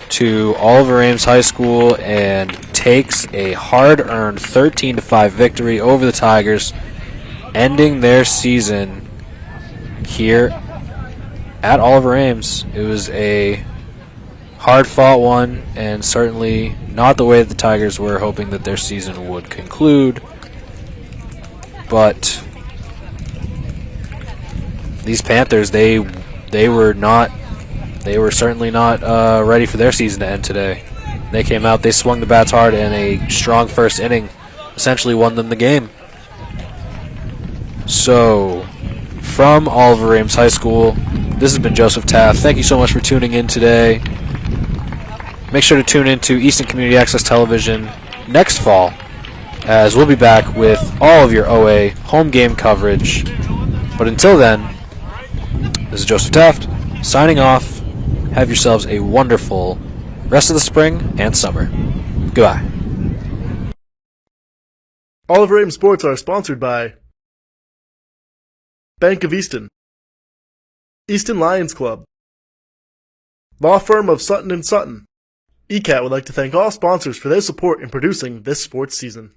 to Oliver Ames High School and takes a hard-earned 13-5 victory over the Tigers, ending their season here at Oliver Ames. It was a hard-fought one, and certainly not the way that the Tigers were hoping that their season would conclude, but these Panthers, they were certainly not ready for their season to end today. They came out, they swung the bats hard, and a strong first inning essentially won them the game. So, from Oliver Ames High School, this has been Joseph Taft. Thank you so much for tuning in today. Make sure to tune in to Easton Community Access Television next fall, as we'll be back with all of your OA home game coverage. But until then, this is Joseph Taft, signing off. Have yourselves a wonderful rest of the spring and summer. Goodbye. Oliver Ames Sports are sponsored by Bank of Easton, Easton Lions Club, Law Firm of Sutton & Sutton. ECAT would like to thank all sponsors for their support in producing this sports season.